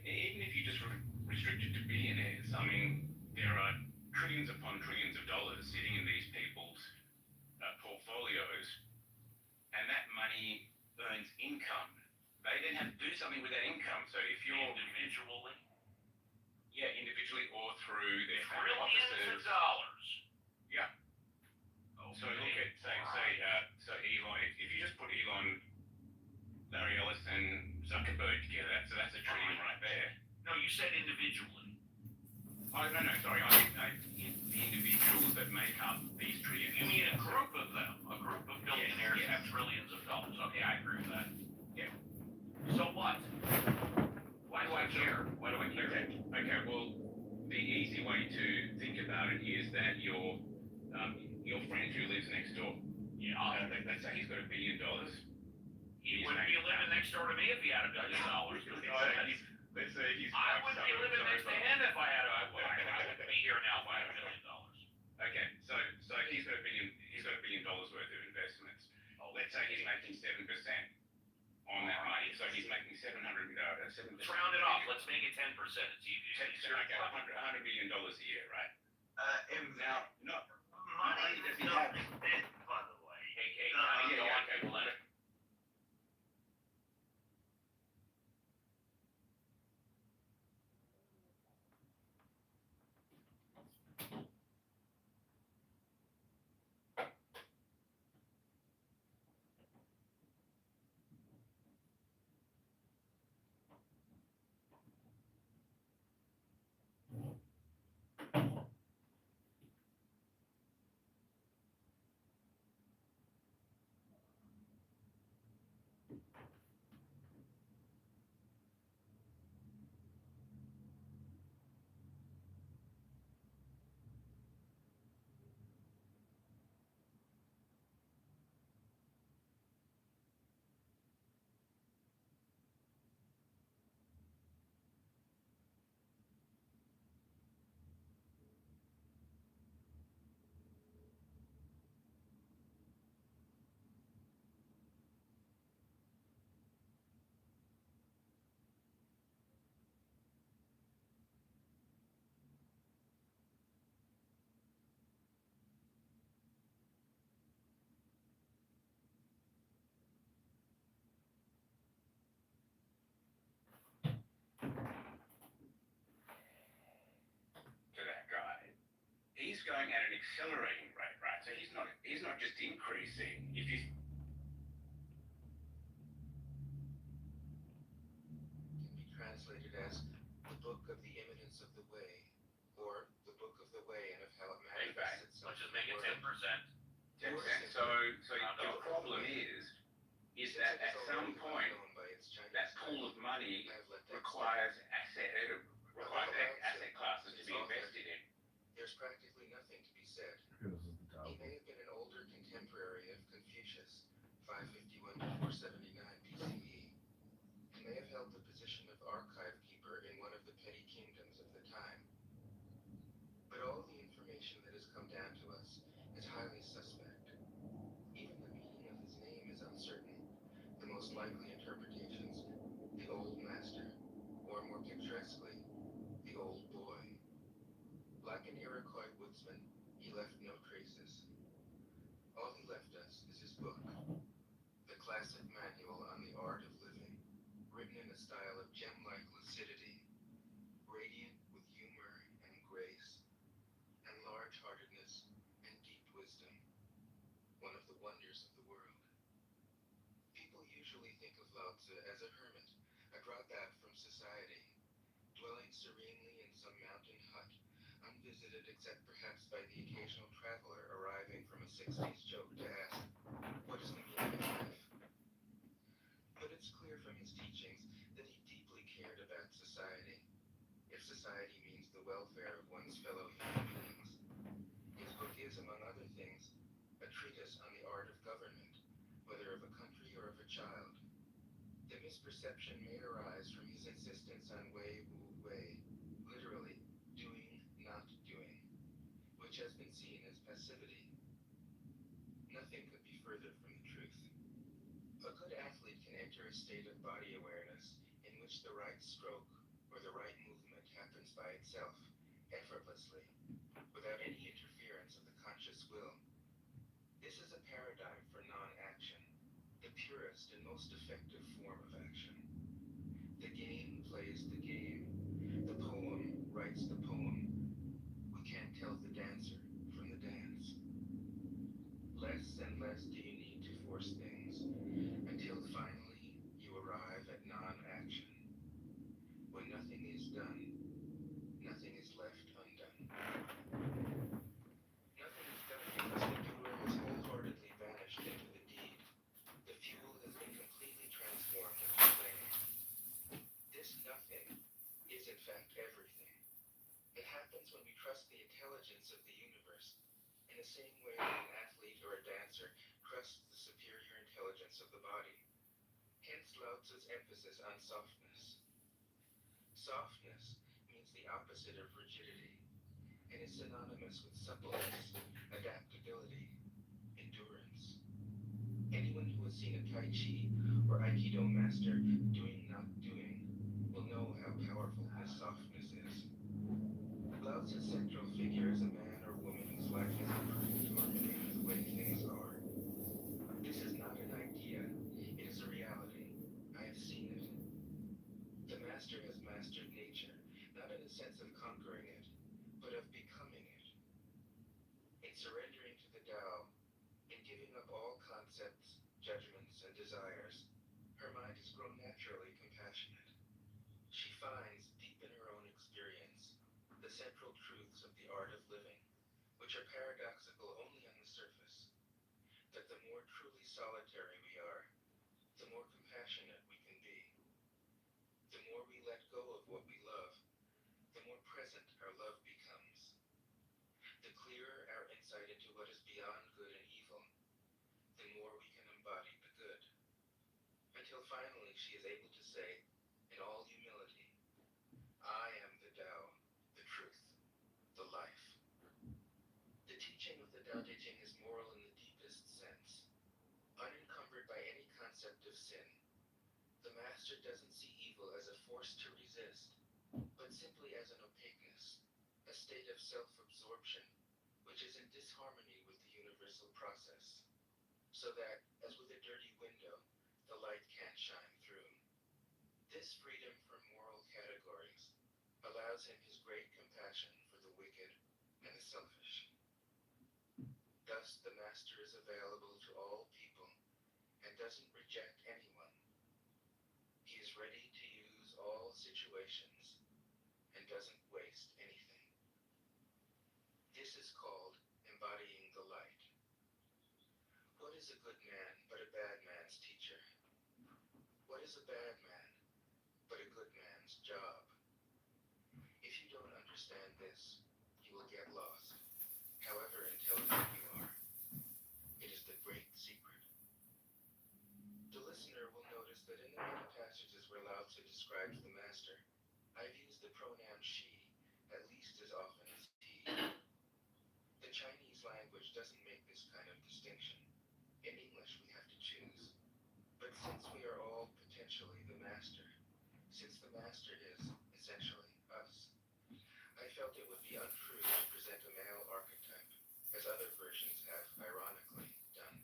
even if you just restrict it to billionaires, I mean, there are trillions upon trillions of dollars sitting in these people's portfolios, and that money earns income. They then have to do something with that income. So if you're individually, individually or through their family trillions offices. of dollars. Yeah. Okay. So look at so Elon. If you just put Elon, Larry Ellison, Zuckerberg together, that's a trillion right there. No, you said individually. Oh no, sorry. I mean the individuals that make up these trillions. You mean a group of them? A group of billionaires Yes. have trillions of dollars. Okay, I agree with that. Yeah. So what? Why do I care? Why do I care? Okay. Well, the easy way to think about it is that your friend who lives next door. Yeah. Let's say he's got $1 billion. He wouldn't be living next door to me if he had $1 billion. Let's say he's. I wouldn't be living next to him if I had I wouldn't be here now if I had $1 million. Okay, so he's got $1 billion worth of investments. Let's say he's making 7% on that money. So he's making 700. Let's round it off. Let's make it 10%. It's easier. Okay, $100 million a year, right? Now, not Money only does he is have. not spent, by the way. Hey, Okay, Glenn. is going at an accelerating rate, right? So he's not just increasing. If you can be translated as the book of the imminence of the way, or the book of the way and of how it manifests itself. let's just make it 10%. 10%. Or So your problem is that at some point that pool of money requires asset classes to be invested in. There's practically nothing to be said. He may have been an older contemporary of Confucius, 551 to 479 BCE. He may have held the position of archive keeper in one of the petty kingdoms of the time. But all the information that has come down to us is highly suspect. Even the meaning of his name is uncertain. The most likely interpretations, the old master, or more picturesquely, the old boy. Like an Iroquois woodsman, he left no traces. All he left us is his book, the classic manual on the art of living, written in a style of gem-like lucidity, radiant with humor and grace, and large-heartedness and deep wisdom, one of the wonders of the world. People usually think of Lao Tzu as a hermit, a dropout from society, dwelling serenely in some mountain hut, unvisited except perhaps by the occasional traveler arriving from a 60s joke to ask, what is the meaning of life? But it's clear from his teachings that he deeply cared about society, if society means the welfare of one's fellow human beings. His book is, among other things, a treatise on the art of government, whether of a country or of a child. The misperception may arise from his insistence on wei wu wei, literally, doing, not doing, which has been seen as passivity. Nothing could be further from the truth. A good athlete can enter a state of body awareness in which the right stroke or the right movement happens by itself, effortlessly, without any interference of the conscious will. This is a paradigm for non-action, the purest and most effective form of action. The game plays the game. The poem writes the poem. We can't tell the dancer from the dance. Less and less do you need to force things, until finally you arrive at non-action. When nothing is done, nothing is left undone. Nothing is done because the doer has wholeheartedly vanished into the deed. The fuel has been completely transformed into flame. This nothing is in fact everything. It happens when we trust the intelligence of the universe, in the same way that an athlete or a dancer trusts the superior intelligence of the body. Hence Lao Tzu's emphasis on softness. Softness means the opposite of rigidity, and is synonymous with suppleness, adaptability, endurance. Anyone who has seen a Tai Chi or Aikido master doing not doing will know how powerful this softness is. Lao Tzu's central figure is a man or woman whose life is in perfect harmony with the way things are. This is not an idea, it is a reality. I have seen it. The master has mastered nature, not in the sense of conquering it, but of becoming it. In surrendering to the Tao, in giving up all concepts, judgments, and desires, her mind has grown naturally compassionate. She finds, deep in her own experience, the central truths of the art of living, which are paradoxical only on the surface. That the more truly solitary we are, the more compassionate we can be. The more we let go of what we love, the more present our love becomes. The clearer our insight into what is beyond good and evil, the more we can embody the good. Until finally she is able to say, in all humility, I am the Tao, the truth, the life. The teaching of the Tao Te Ching is moral in the deepest sense. Unencumbered by any concept of sin, the master doesn't see evil as a force to resist, but simply as an opaqueness, a state of self-absorption, which is in disharmony with the universal process, so that, as with a dirty window, the light can't shine through. This freedom from moral categories allows him his great compassion for the wicked and the selfish. Thus, the master is available to all people and doesn't reject anyone. He is ready to use all situations and doesn't waste anything. This is called embodying the light. What is a good man but a bad man's teacher? What is a bad man but a good man's job? If you don't understand this, you will get lost, however intelligent you are. It is the great secret. The listener will notice that in the many passages where Lao Tzu describes the master, I've used the pronoun she at least as often as he. The Chinese language doesn't make this kind of distinction. In English, we have to choose. But since we are all potentially the master, since the master is essentially us, I felt it would be untrue to present a male archetype, as other versions have ironically done.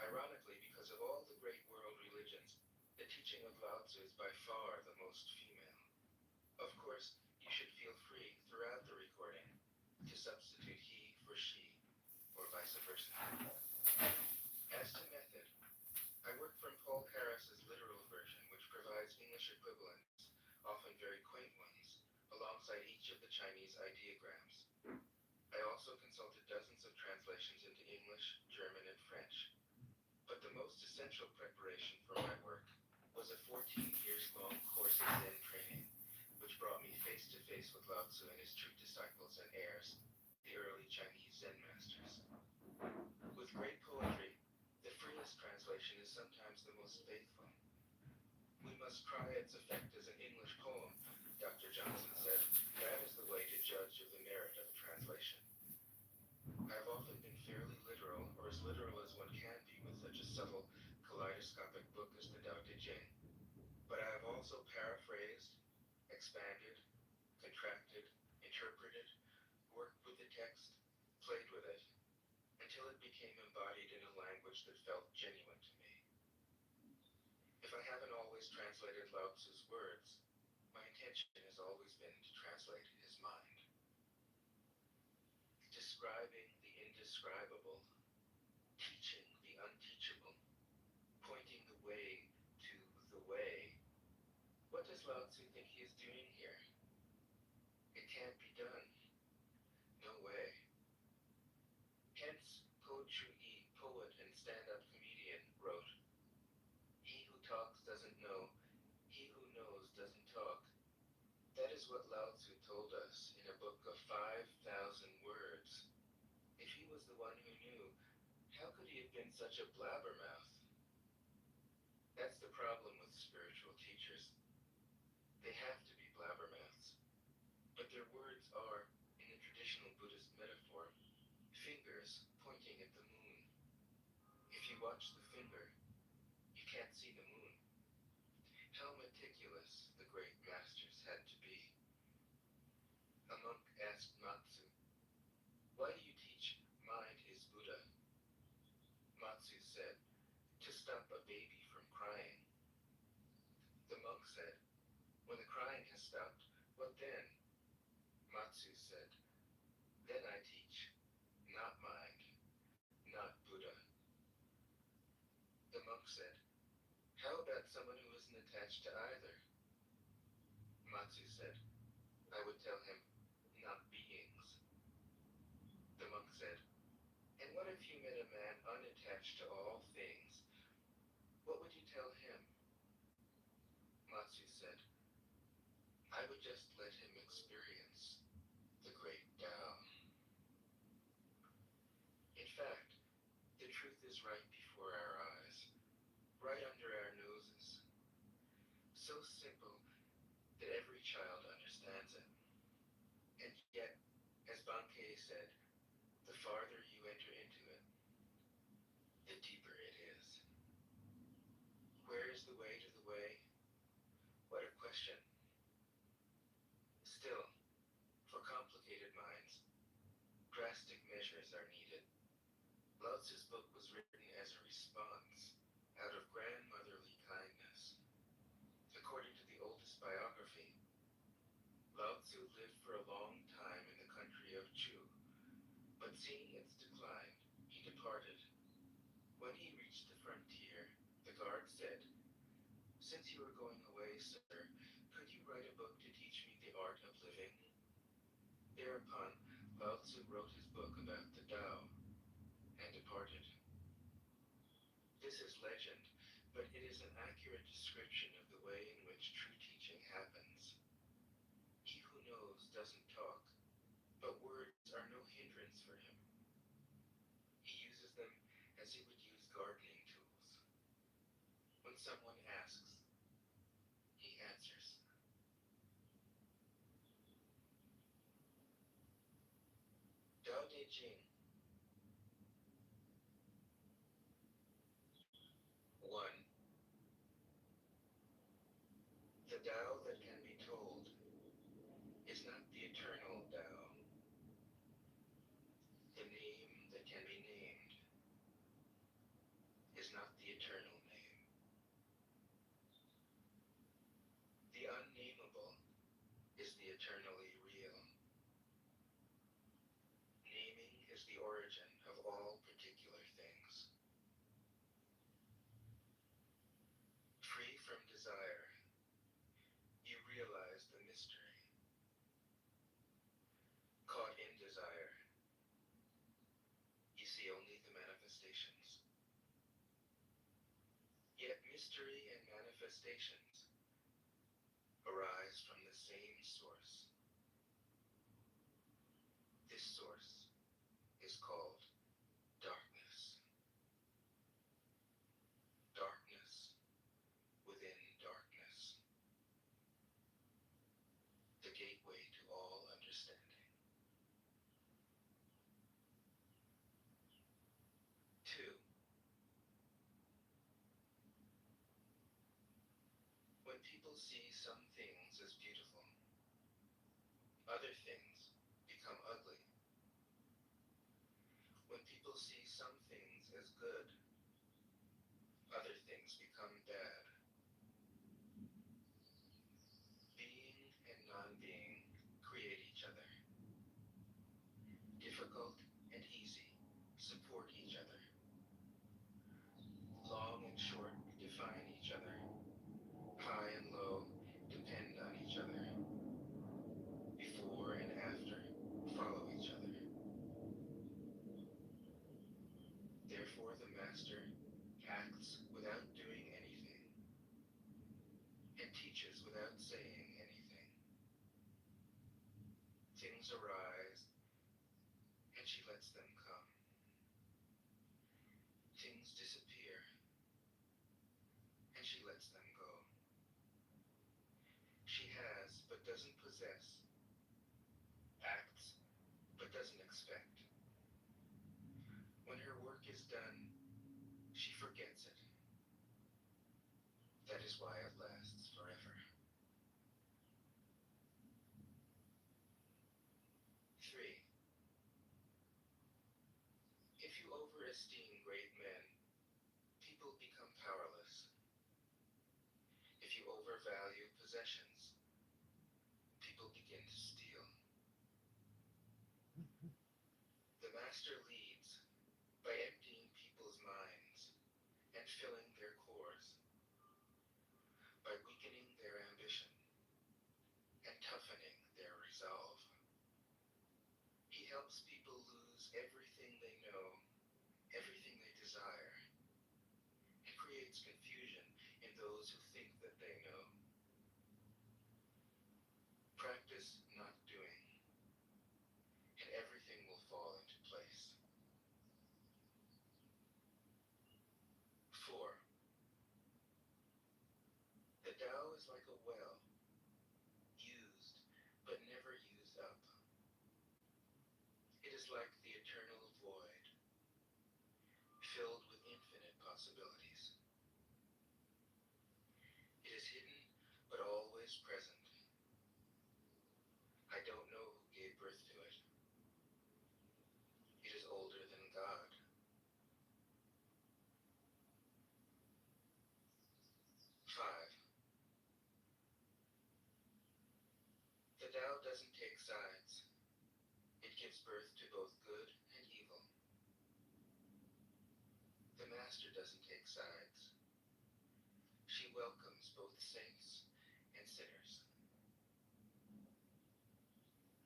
Ironically, because of all the great world religions, the teaching of Lao Tzu is by far the most female. Of course, you should feel free throughout the recording to substitute he for she, or vice versa. As to method, I work from Paul Harris's literal version, which provides English equivalents, often very quaint ones, alongside each of the Chinese ideograms. I also consulted dozens of translations into English, German, and French. But the most essential preparation for my work was a 14 years long course in Zen training, which brought me face to face with Lao Tzu and his true disciples and heirs, the early Chinese Zen masters. With great poetry, the freest translation is sometimes the most faithful. We must try its effect as an English poem, Dr. Johnson said. That is the way to judge of the merit of a translation. I've often been fairly literal, or as literal as one can be with such a subtle, kaleidoscopic book as the Tao Te Ching. But I have also paraphrased, expanded, contracted, interpreted, worked with the text, played with it, until it became embodied in a language that felt genuine to me. If I haven't always translated Lao Tzu's words, my intention has always been to translate his mind. Describing the indescribable, teaching the unteachable, pointing the way to the way. What does Lao Tzu think he is doing here? It can't be done. No way. Hence, Po Chu-yi, poet and stand-up comedian, wrote, "He who talks doesn't know, he who knows doesn't talk." That is what Lao Tzu told us in a book of 5,000 words. If he was the one who knew, how could he have been such a blabbermouth? That's the problem with spiritual teachers. They have to be blabbermouths. But their words are, in the traditional Buddhist metaphor, fingers pointing at the moon. If you watch the finger, you can't see the moon. How meticulous the great masters had to be. A monk asked Matsu, "Why do you teach mind is Buddha?" Matsu said, "To stop a baby from crying." The monk said, "When the crying has stopped, what then?" Matsu said, "Then I teach, not mind, not Buddha." The monk said, "How about someone who isn't attached to either?" Matsu said, "I would tell him, not beings." The monk said, "And what if you met a man unattached to all things? What would you tell him?" Matsu said, "I would just let him experience the great Tao." In fact, the truth is right before our eyes, right under our noses. So simple that every child understands it. And yet, as Bankei said, the farther you enter into it, the deeper it is. Where is the way to the way? What a question. Still, for complicated minds, drastic measures are needed. Lao Tzu's book was written as a response out of grandmotherly kindness. According to the oldest biography, Lao Tzu lived for a long time in the country of Chu, but seeing its decline declined. He departed. When he reached the frontier, the guard said, "Since you are going away, sir, could you write a book to teach me the art of living?" Thereupon, Lao Tzu wrote his book about the Tao and departed. This is legend, but it is an accurate description of the way in which true teaching happens. He who knows doesn't talk, but words are no hindrance for him. He uses them as he would use gardening tools. When someone asks, he answers. Tao Te Ching. 1. The Tao that can be told is not the eternal Tao. The name that can be named is not the eternal name. The unnameable is the eternally real. Naming is the origin of all particular things. Free from desire, you realize the mystery. Caught in desire, you see only the manifestations. Yet mystery and manifestations arise from the same source. This source is called darkness. Darkness within darkness. The gateway to all understanding. 2. When people see some things as beautiful, other things become ugly. When people see some things as good, other things become bad. Being and non-being create each other. Difficult and easy support each other. Long and short define each other. High and low depend on each other. Before and after follow each other. Therefore the master acts without doing anything and teaches without saying anything. Things arise and she lets them come. Things disappear and she lets them go. She has but doesn't possess, acts but doesn't expect. When her work is done, she forgets it. That is why it lasts forever. 3. If you overesteem great men, people become powerless. If you overvalue possessions, people begin to steal. The master leads by emptying people's minds and filling their cores, by weakening their ambition and toughening their resolve. He helps people lose everything they know, everything they desire, and creates confusion in those who think that they know. Practice not doing, and everything will fall into place. 4. The Tao is like a well, used but never used up. It is like the eternal void, filled with infinite possibilities. It is hidden but always present. I don't know who gave birth to it. It is older than God. 5. The Tao doesn't take sides. It gives birth to both good and evil. master doesn't take sides. She welcomes both saints and sinners.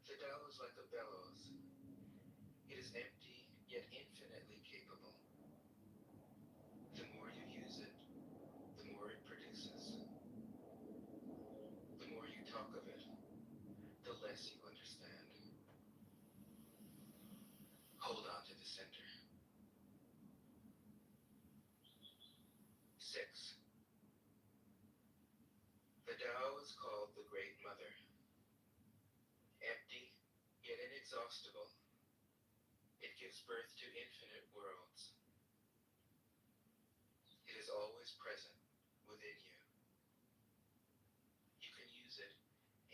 The Tao is like a bellows. It is empty, yet infinitely capable. The more you use it, the more it produces. The more you talk of it, the less you understand. Hold on to the center. 6. The Tao is called the Great Mother. Empty, yet inexhaustible, it gives birth to infinite worlds. It is always present within you. You can use it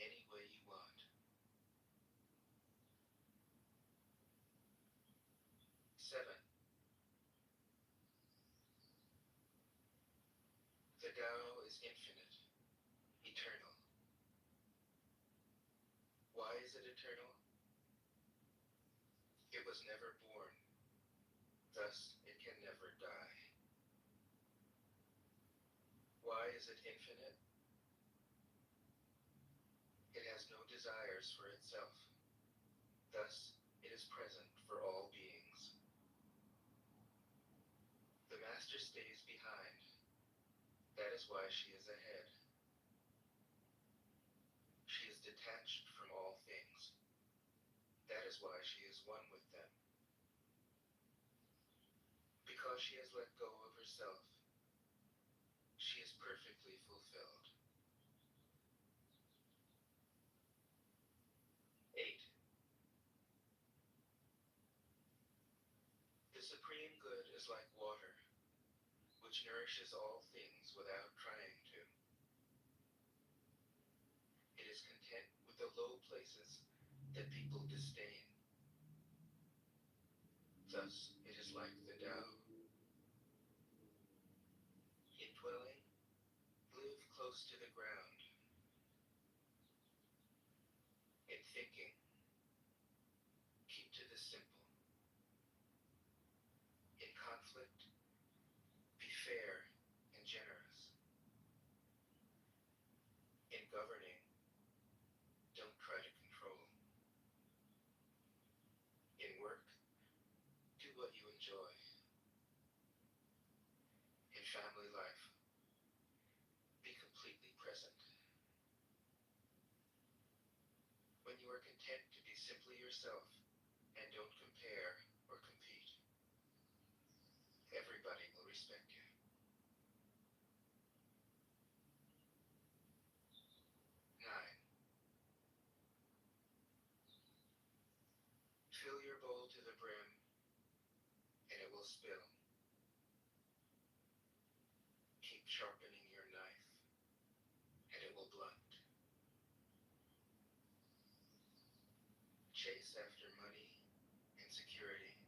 any way you want. 7. The Tao is infinite, eternal. Why is it eternal? It was never born, thus it can never die. Why is it infinite? It has no desires for itself, thus it is present for all beings. The master stays behind. That is why she is ahead. She is detached from all things. That is why she is one with them. Because she has let go of herself, she is perfectly fulfilled. 8. The supreme good is like water, which nourishes all things without trying to. It is content with the low places that people disdain. Thus, it is like the Tao. In dwelling, live close to the ground. In thinking, keep to the simple. In conflict, be fair and generous. In governing, don't try to control. In work, do what you enjoy. In family life, be completely present. When you are content to be simply yourself and don't compare or compete, everybody will respect you. 9. Fill your bowl to the brim, and it will spill. Keep sharpening your knife, and it will blunt. Chase after money and security,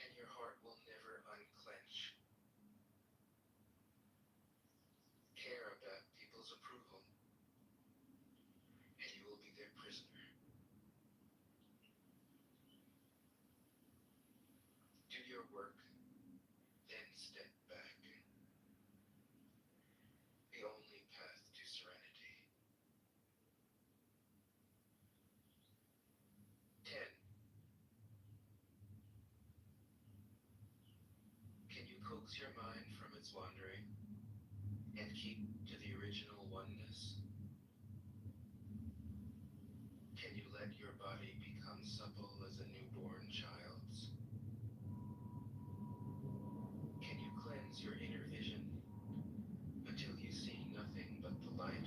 and your heart will never unclench. Care about people's approval, and you will be their prisoner. Do your work, then step back. The only path to serenity. 10. Can you coax your mind from its wandering and keep to the original oneness? Can you let your body become supple as a newborn child's? Can you cleanse your inner vision until you see nothing but the light?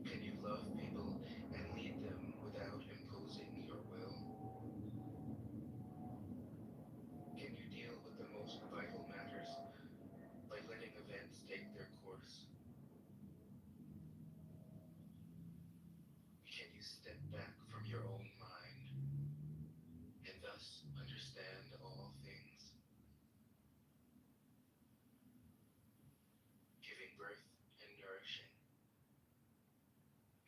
Can you love people and lead them without imposing your will? Can you deal with the most vital matters by letting events take their course? Can you step back from your own mind and thus understand all things? Giving birth and nourishing.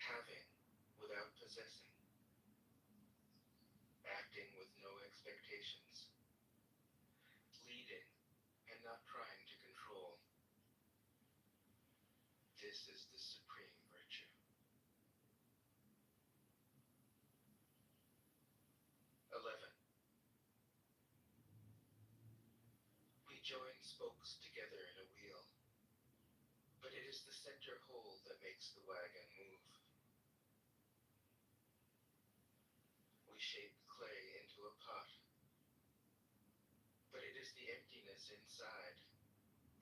Having without possessing. Acting with no expectations. This is the supreme virtue. 11. We join spokes together in a wheel, but it is the center hole that makes the wagon move. We shape clay into a pot, but it is the emptiness inside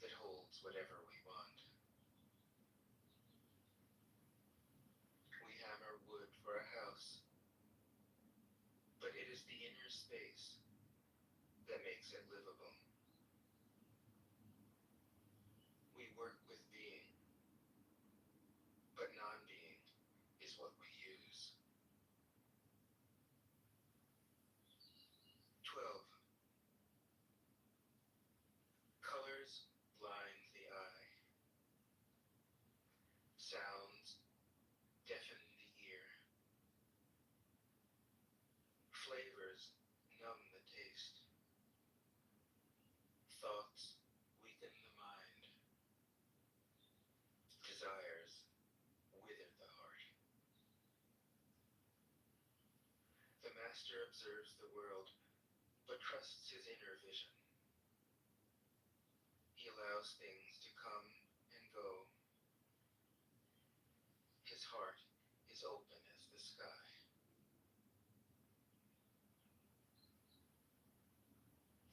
that holds whatever we want. We hammer wood for a house, but it is the inner space that makes it livable. We work with being, but non-being is what we use. 12. Colors blind the eye. Sounds deafen the ear. Flavors numb the taste. Thoughts weaken the mind. Desires wither the heart. The master observes the world, but trusts his inner vision. He allows things to come and go. His heart is open as the sky.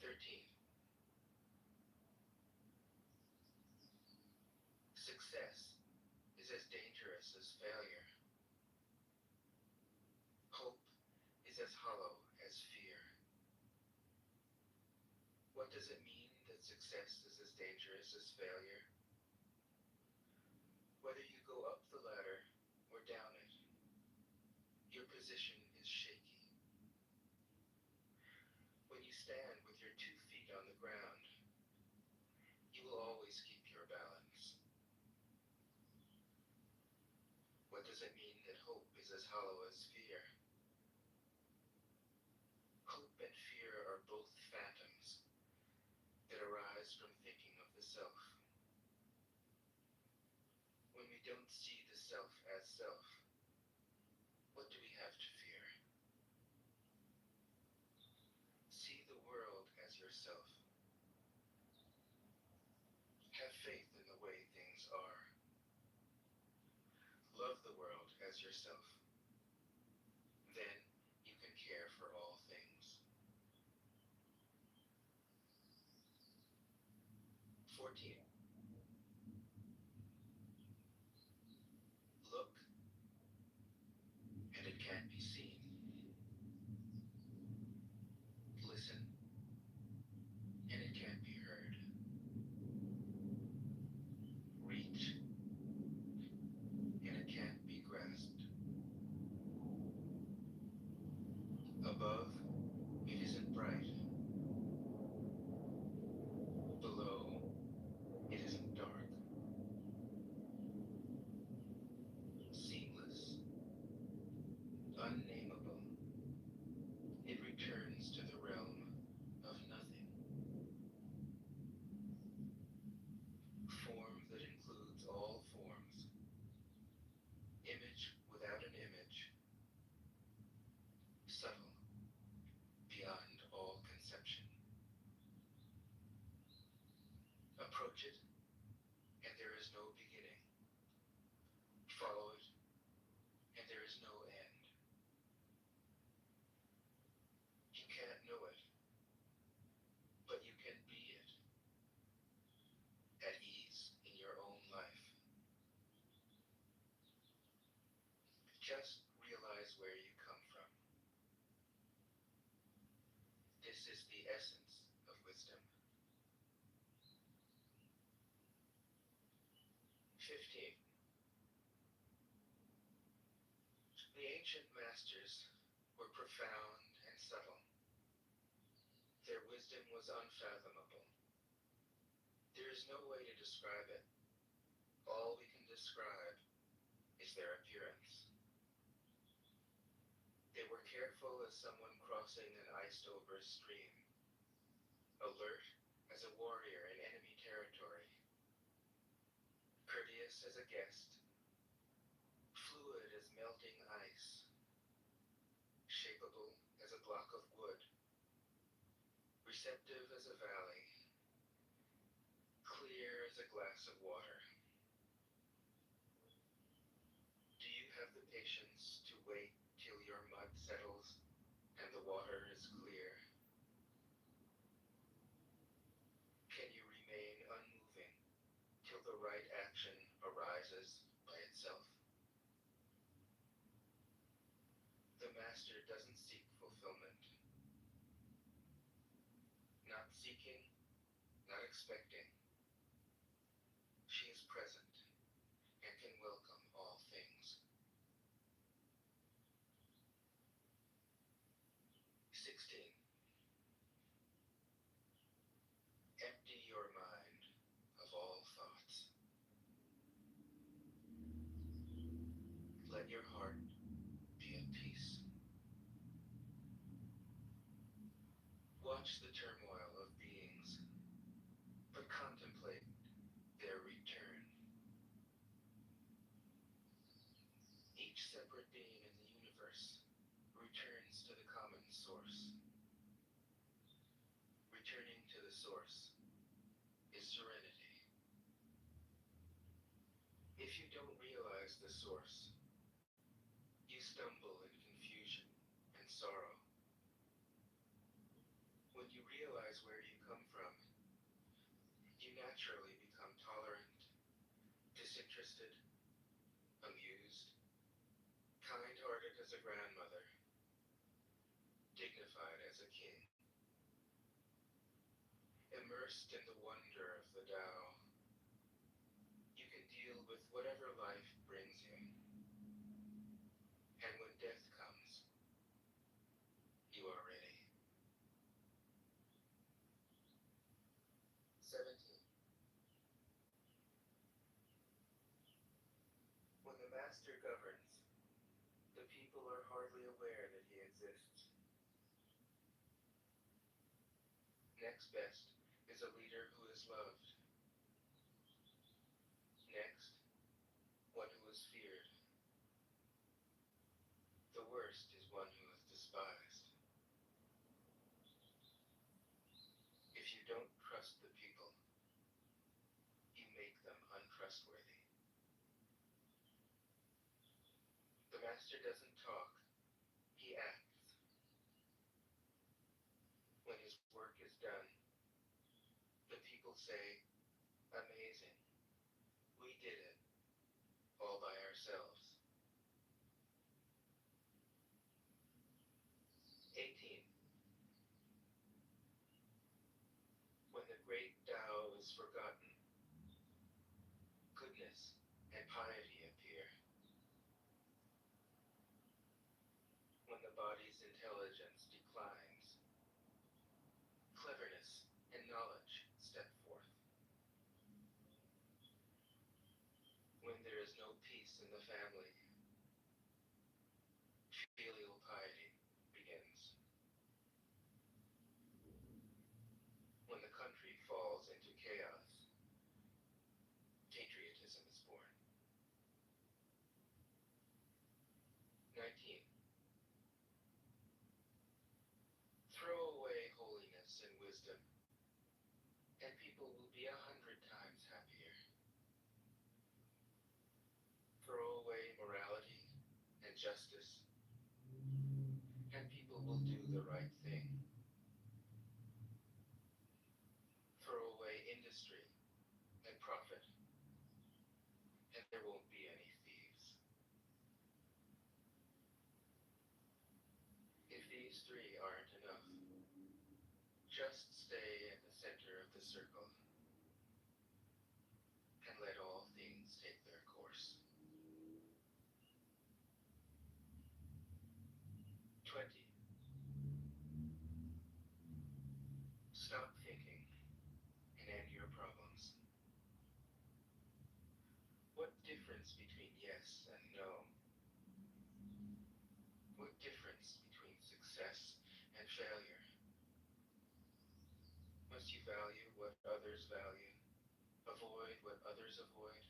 13. Success is as dangerous as failure. Hope is as hollow as fear. What does it mean that success is as dangerous as failure? Whether you go up the ladder or down it, your position is shaky. When you stand with your 2 feet on the ground, you will always keep your balance. What does it mean that hope is as hollow as fear? Hope and fear are both phantoms that arise from thinking of the self. When we don't see the self as self, what do we have to fear? See the world as yourself. Have faith in the way things are. Love the world as yourself. Then you can care for all things. 14. Look, and it can't be seen. Listen, and it can't be heard. Reach, and it can't be grasped. Above, it isn't bright. Below, it isn't dark. Seamless, unnameable, it returns to the realm of nothing. Form that includes all forms. Image without an image. Subtle, beyond all conception. Approach it, and there is no beginning. Follow it, and there is no end. You can't know it, but you can be it. At ease in your own life. Just realize where you come from. This is the essence of wisdom. 15. The ancient masters were profound and subtle. Their wisdom was unfathomable. There is no way to describe it. All we can describe is their appearance. They were careful as someone crossing an iced-over stream, alert as a warrior in enemy territory, courteous Generous as a guest, fluid as melting ice, shapeable as a block of wood, receptive as a valley, clear as a glass of water. Do you have the patience to wait till your mud settles and the water is clear? Can you remain unmoving till the right action arises by itself? The master doesn't seek fulfillment. Not seeking, not expecting. She is present and can welcome all things. 16. Empty your mind of all thoughts. Let your heart be at peace. Watch the turmoil of beings, but contemplate their return. Each separate being in the universe returns to the common source. Returning to the source is serenity. If you don't realize the source, you stumble in confusion and sorrow. When you realize where you come from, you naturally become tolerant, disinterested, amused, kind-hearted as a grandmother, dignified as a king. Immersed in the wonder of the Tao, you can deal with whatever life brings you. And when death comes, you are ready. 17. When the master governs, the people are hardly aware that he exists. Next best is a leader who is loved. Next, one who is feared. The worst is one who is despised. If you don't trust the people, you make them untrustworthy. The master doesn't talk, he acts. When his work is done, the people say, amazing, we did it, all by ourselves. 18. When the great Tao is forgotten, goodness and piety appear. When the body's intelligence declines, cleverness and knowledge step forth. When there is no peace in the family, filial piety begins. When the country falls into chaos, patriotism is born. 19. Throw away holiness and wisdom, and people will be 100 times happier. Throw away morality and justice, and people will do the right thing. Throw away industry and profit, and there won't be any thieves. If these three aren't enough, just stay at the center of the circle and let all things take their course. 20. Stop thinking and end your problems. What difference between yes and no? What difference between success and failure? Must you value what others value, avoid what others avoid?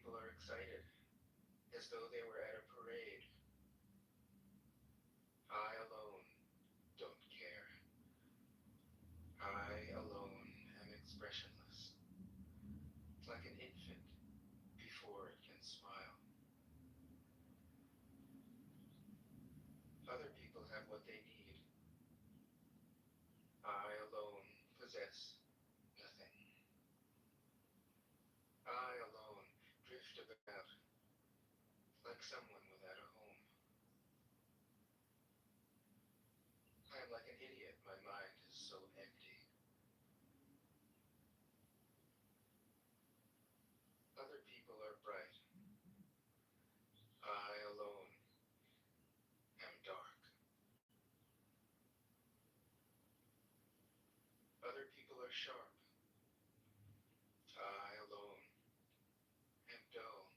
people are excited, as though they were at a parade. I alone don't care. I alone am expressionless, like an infant before it can smile. Other people have what they need. I alone possess nothing. I alone drift about, like someone without a home. I am like an idiot, my mind is so empty. Other people are bright. I alone am dark. Other people are sharp. I alone am dull.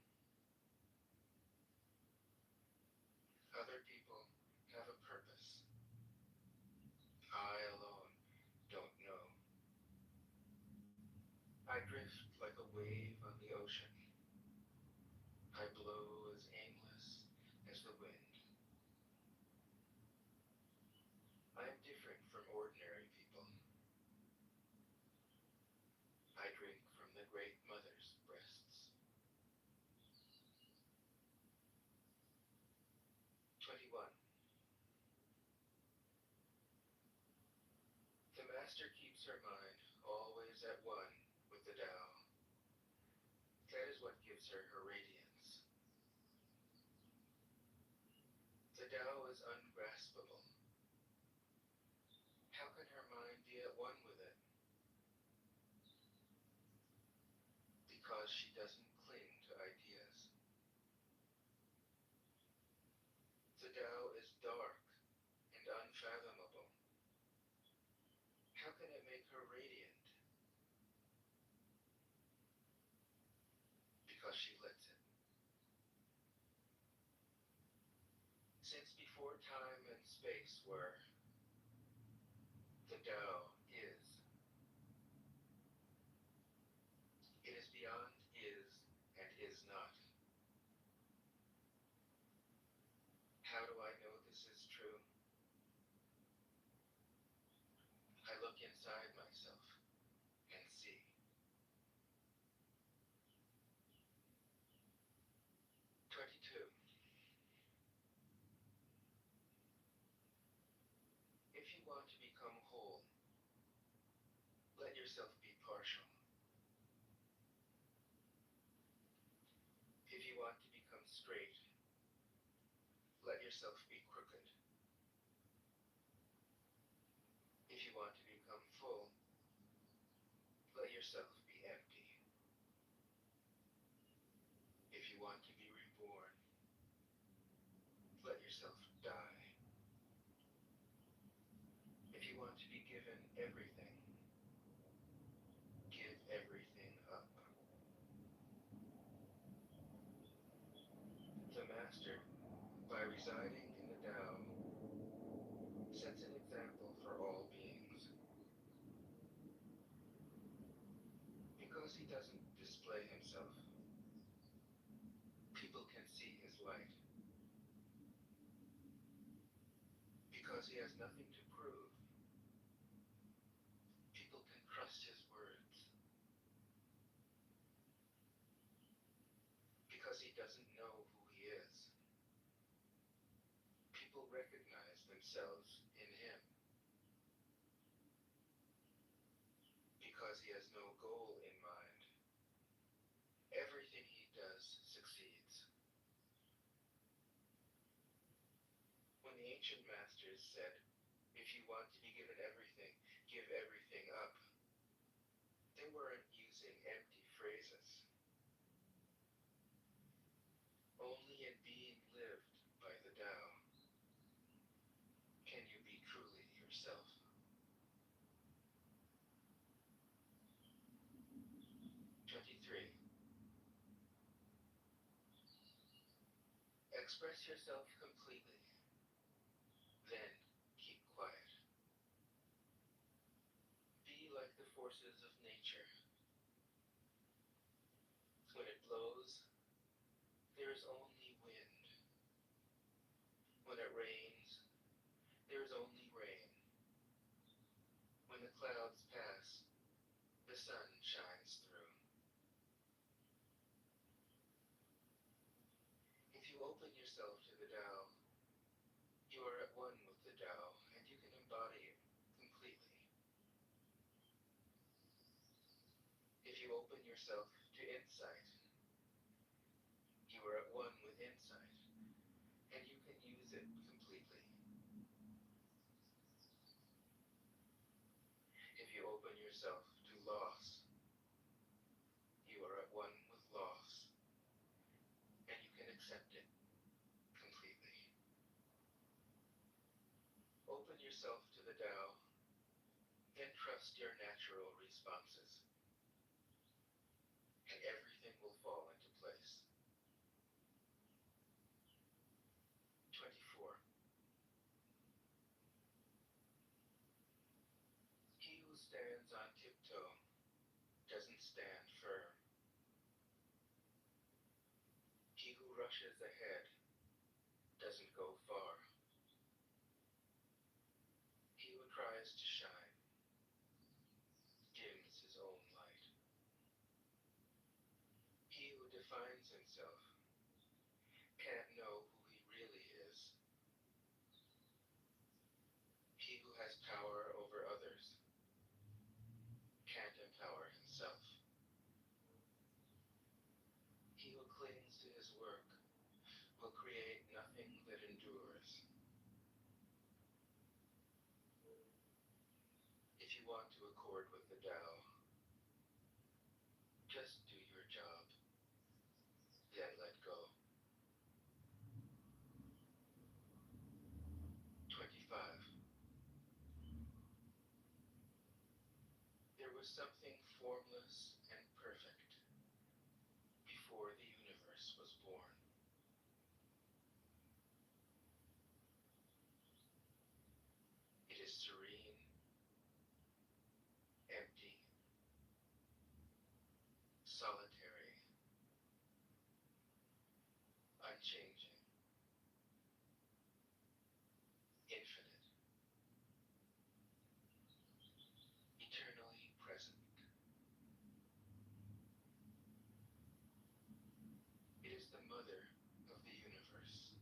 Other people have a purpose. I alone don't know. I drift like a wave on the ocean. I blow as aimless as the wind. I am different from ordinary people. I drink from the great mother's breasts. 21. The master keeps her mind always at one with the Tao. That is what gives her her radiance. The Tao is ungraspable. How can her mind be at one with it? Because she doesn't cling to ideas. The Tao is dark and unfathomable. How can it make her radiant? Because she lets it. Since before time and space were, the Tao is. It is beyond is and is not. How do I know this is true? I look inside myself and see. 22. If you want to become whole, let yourself be partial. If you want to become straight, let yourself be crooked. If you want to become full, let yourself be empty. If you want to be reborn, let yourself die. If you want to be given everything, give everything up. The Master, by residing in the Tao, sets an example for all beings. Because he doesn't display himself, people can see his light. Because he has nothing to prove, people can trust his words. Because he doesn't know who he is, people recognize themselves in him. Because he has no goal in mind, everything he does succeeds. When the ancient masters said, if you want to be given everything, give everything up, they weren't using empty phrases. Only in being lived by the Tao can you be truly yourself. 23. Express yourself completely, then keep quiet. Be like the forces of nature. When it blows, shines through. If you open yourself to the Tao, you are at one with the Tao, and you can embody it completely. If you open yourself to insight, you are at one with insight, and you can use it completely. If you open yourself to loss, you are at one with loss, and you can accept it completely. Open yourself to the Tao, and trust your natural responses, and everything will fall into place. 24. He who stands on tiptoe doesn't stand firm. He who rushes ahead doesn't go far. He who tries to shine dims his own light. He who defines himself can't know who he really is. He who has power over others can't empower himself. He who clings to his work will create nothing that endures. If you want to accord with the Tao, just do your job, then let go. 25. There was something formless and perfect before the universe was born. It is serene, empty, solitary, unchanging, infinite, eternally present. It is the mother of the universe.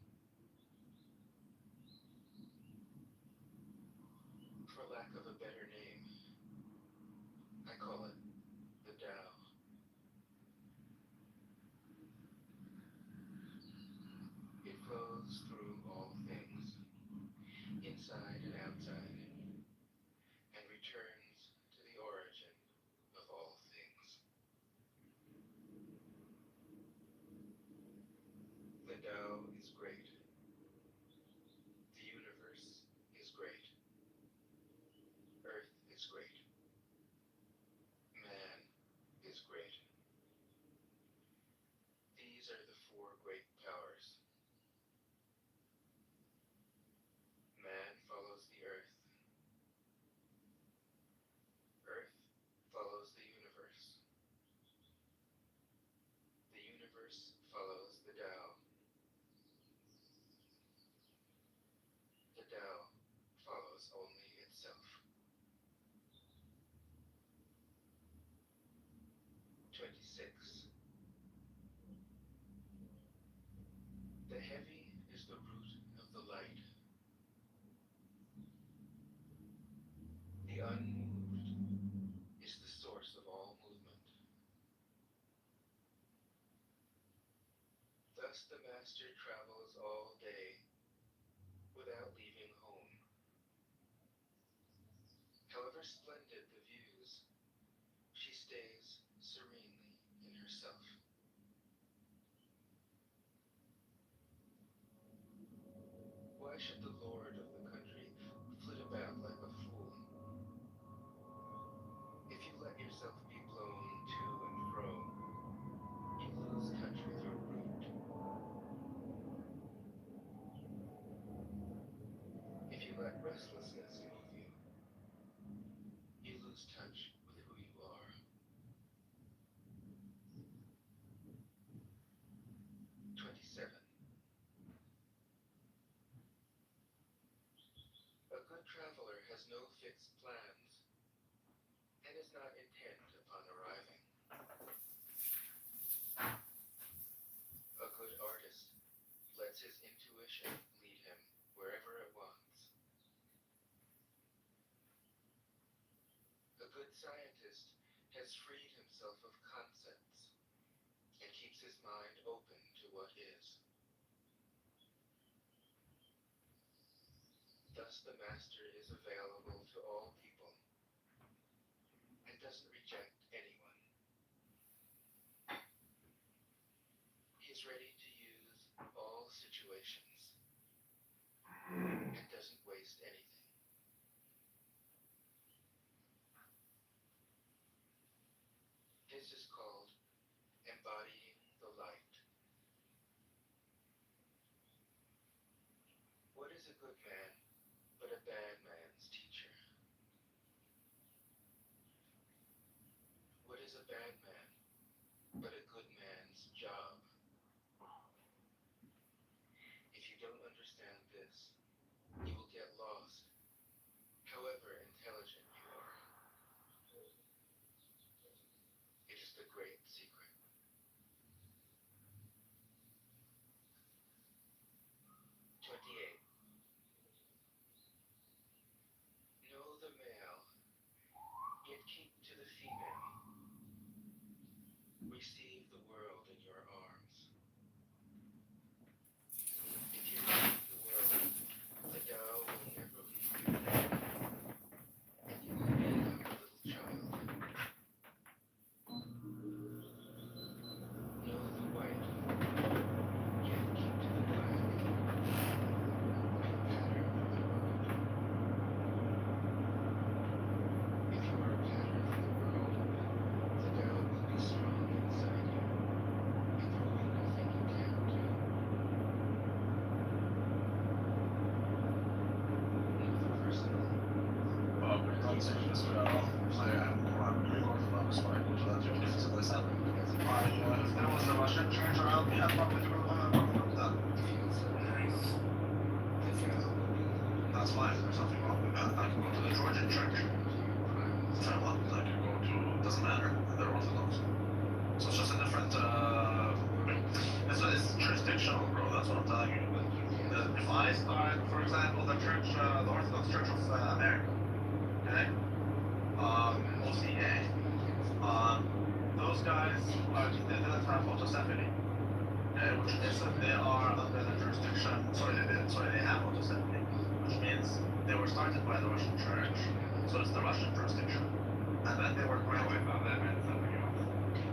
For lack of a better name, I call it the Tao. It flows through all things, inside and outside, and returns to the origin of all things. The Tao is great. The universe is great. Earth is great. Man is great. These are the four great powers. Man follows the earth. Earth follows the universe. The universe follows the Tao. The Tao follows only itself. 26. The heavy is the root of the light. The unmoved is the source of all movement. Thus the master travels all day without leaving home. However splendid the views, she stays serenely in herself. Why should the lord of the country flit about like a fool? If you let yourself be blown to and fro, you lose touch with your root. If you let restlessness move you, you lose touch with who you are. 27. A good traveler has no fixed plans and is not intent upon arrival. good scientist has freed himself of concepts and keeps his mind open to what is. Thus, the master is available to all people and doesn't reject anyone. He is ready to use all situations and doesn't waste anything. This is called embodying the light. What is a good man but a bad man's teacher? What is a bad man but a good man's job? If you don't understand this, you will get lost, however intelligent you are. It is the great secret. 28. Know the male, yet keep to the female. Receive the world in your arms. If you leave the world, the Tao will never leave you, and you will be like a little child. Know the white, yet keep to the black. The pattern of the world. If you are a pattern of the world, the Tao will be strong inside you, and there will be nothing you can't do. Know the personal. If there was a Russian church around me, I'd probably do that. Feel so nice. The Tao will be That's fine. There's nothing wrong with that. I can go to the Georgian church. to your primes. So what? I can go to, doesn't matter. They're Orthodox. So it's just a different, it's jurisdictional, bro. That's what I'm telling you. If I start, for example, the church, the Orthodox Church of America, okay? OCA, those guys they didn't have autocephaly, okay? Which means that they are under the jurisdiction, they have autocephaly, which means they were started by the Russian church, so it's the Russian jurisdiction. And then they were granted,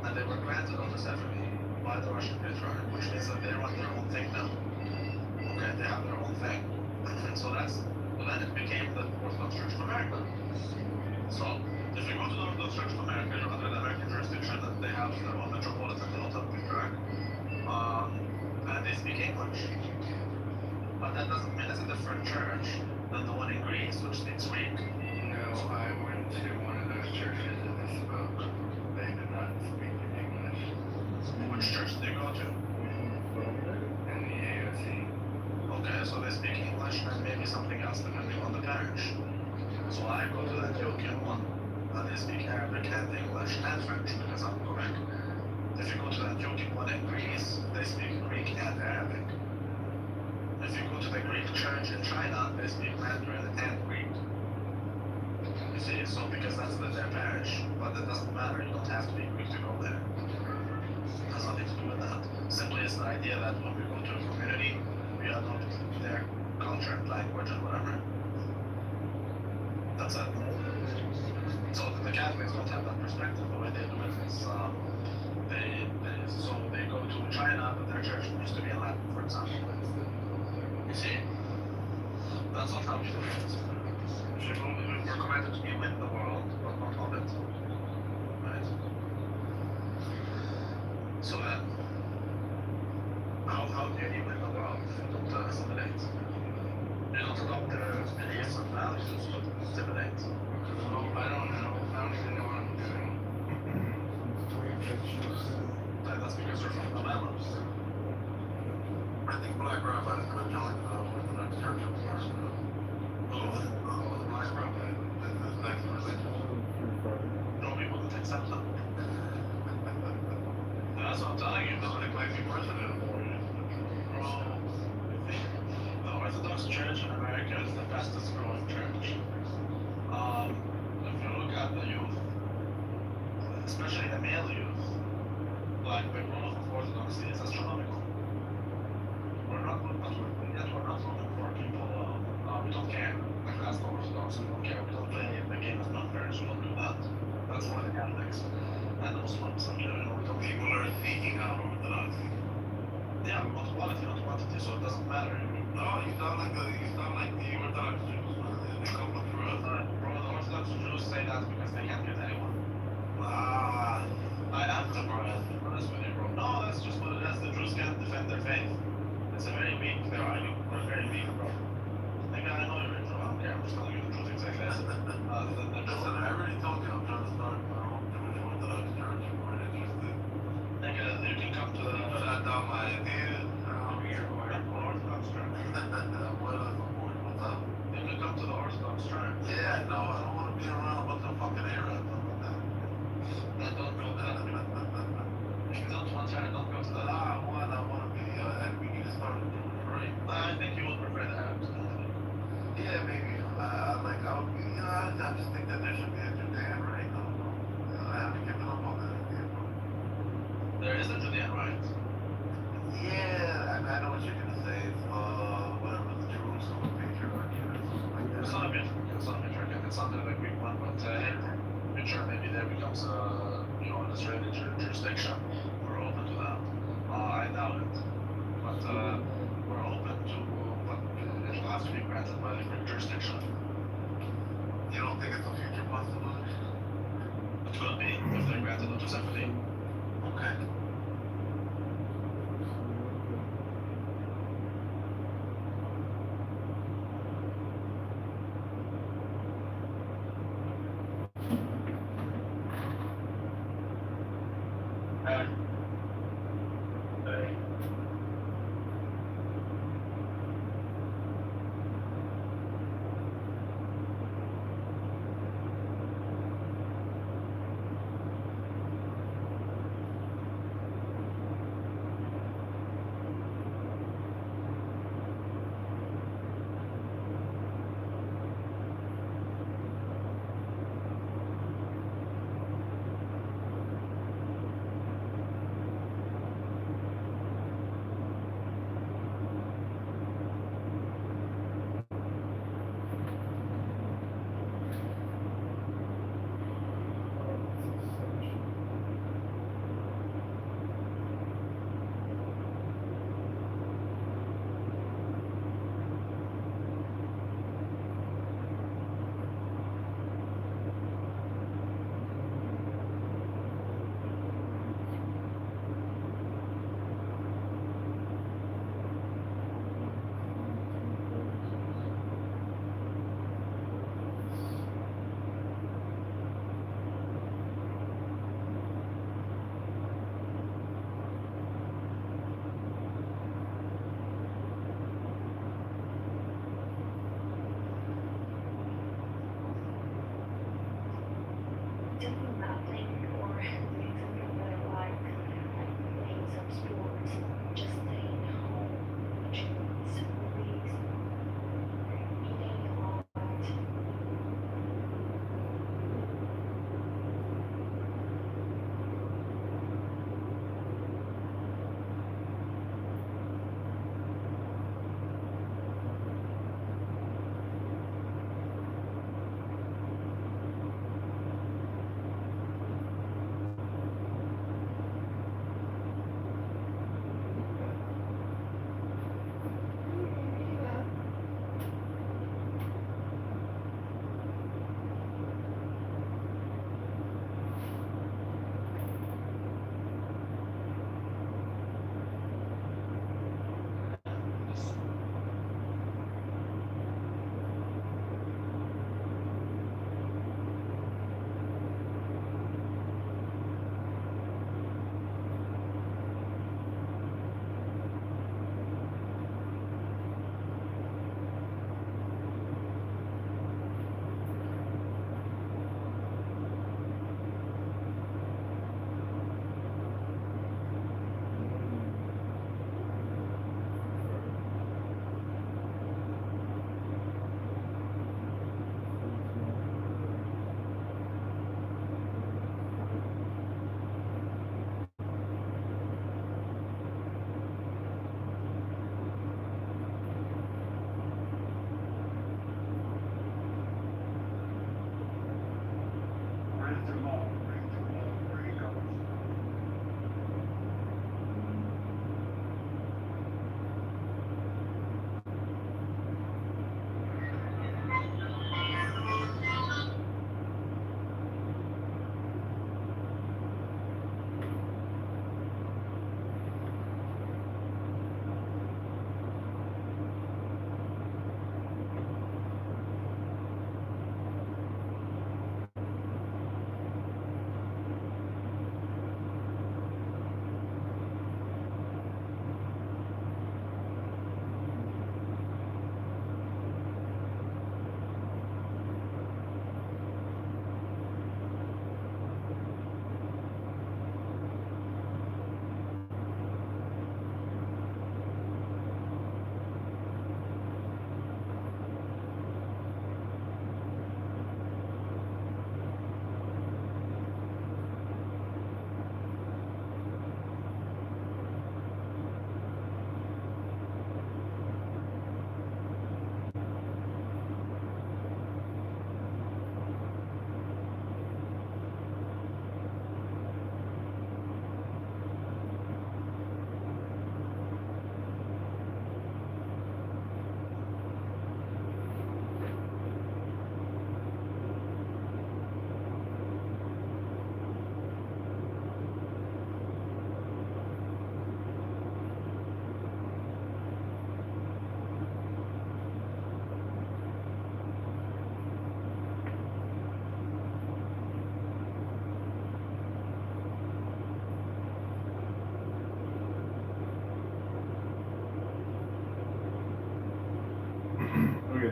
and they were granted autocephaly by the Russian Patriarch, which means that they run their own thing now. Okay, they have their own thing. So then it became the Orthodox Church of America. So if you go to the Orthodox Church of America, you're under the American jurisdiction, and they have their own metropolitan, they don't have Patriarch. And they speak English. But that doesn't mean it's a different church than the one in Greece, which speaks Greek. No, I went to one of those churches and they spoke. They did not speak English. Which church did they go to? And the AOC. Okay, so they speak English and maybe something else depending on the parish. So I go to the Antiochian one, and they speak Arabic and English and French, because I'm correct. If you go to the Antiochian one in Greece, they speak Greek and Arabic. If you go to the Greek church in China, they speak Mandarin and Greek. You see, so because that's their parish, but that doesn't matter, you don't have to be Greek to go there. It has nothing to do with that. Simply it's the idea that when we go to a community, we adopt their culture, language, and whatever. That's it. So the Catholics don't have that perspective. The way they do it is, they go to China, but their church used to be in Latin, for example. You see? That's not how we do it. We're commanded to be with the world, but not of it. Right? So then, how do you be with the world if you don't assimilate? You don't adopt their beliefs and values, but assimilate. I don't know. I don't even know what I'm doing. That's because you're from the Lamos. I think Black Rabbi is going to join Orthodox Church of America. Who? Black Rabbi, that's next religion. No, male youth, like the growth of orthodoxy is astronomical. We're not looking for people, we don't care, like that's the Orthodox, we don't care, we don't play the game of numbers, we don't do that. That's for the Catholics. And the Muslims, we don't. People are seeking out orthodoxy. Yeah, we want quality, not quantity, so it doesn't matter. Oh, you sound like the Orthodox Jews. They come look for us. Bro, the Orthodox Jews say that because they can't get anyone. Ah, I am the bro, to be honest with you, bro. No, that's just what it is. The Jews can't defend their faith. It's a very weak, they're very weak, bro. Maybe I know you're Jew, I don't care, I'm just telling you the truth exactly as it is. listen, I already told you I'm trying to start my own Jewish Orthodox church. If you're interested, You can come to the shut down my ideas. Orthodox church. What up, what's up? You can come to the Orthodox church. Yeah, no, I don't want to be around a bunch of fucking Arabs. Then don't go there. If you don't want to, don't go to the I want to be, and we need to start a Jewish, right? I think you would prefer the Arabs. Yeah, maybe. I would be, I just think that there should be a Judean right now. I haven't given up on that idea, bro. There is a Judean right. Yeah, I know what you're gonna say. It's, whatever, the Jerusalem patriarchy or something like that. It's not a patriarch, it's under the Greek one, but sure, maybe there becomes an Israeli jurisdiction. We're open to that. I doubt it, but we're open to, but it'll have to be granted by the Greek jurisdiction. You don't think it's a future possibility? It could be if they're granted autocephaly. Okay.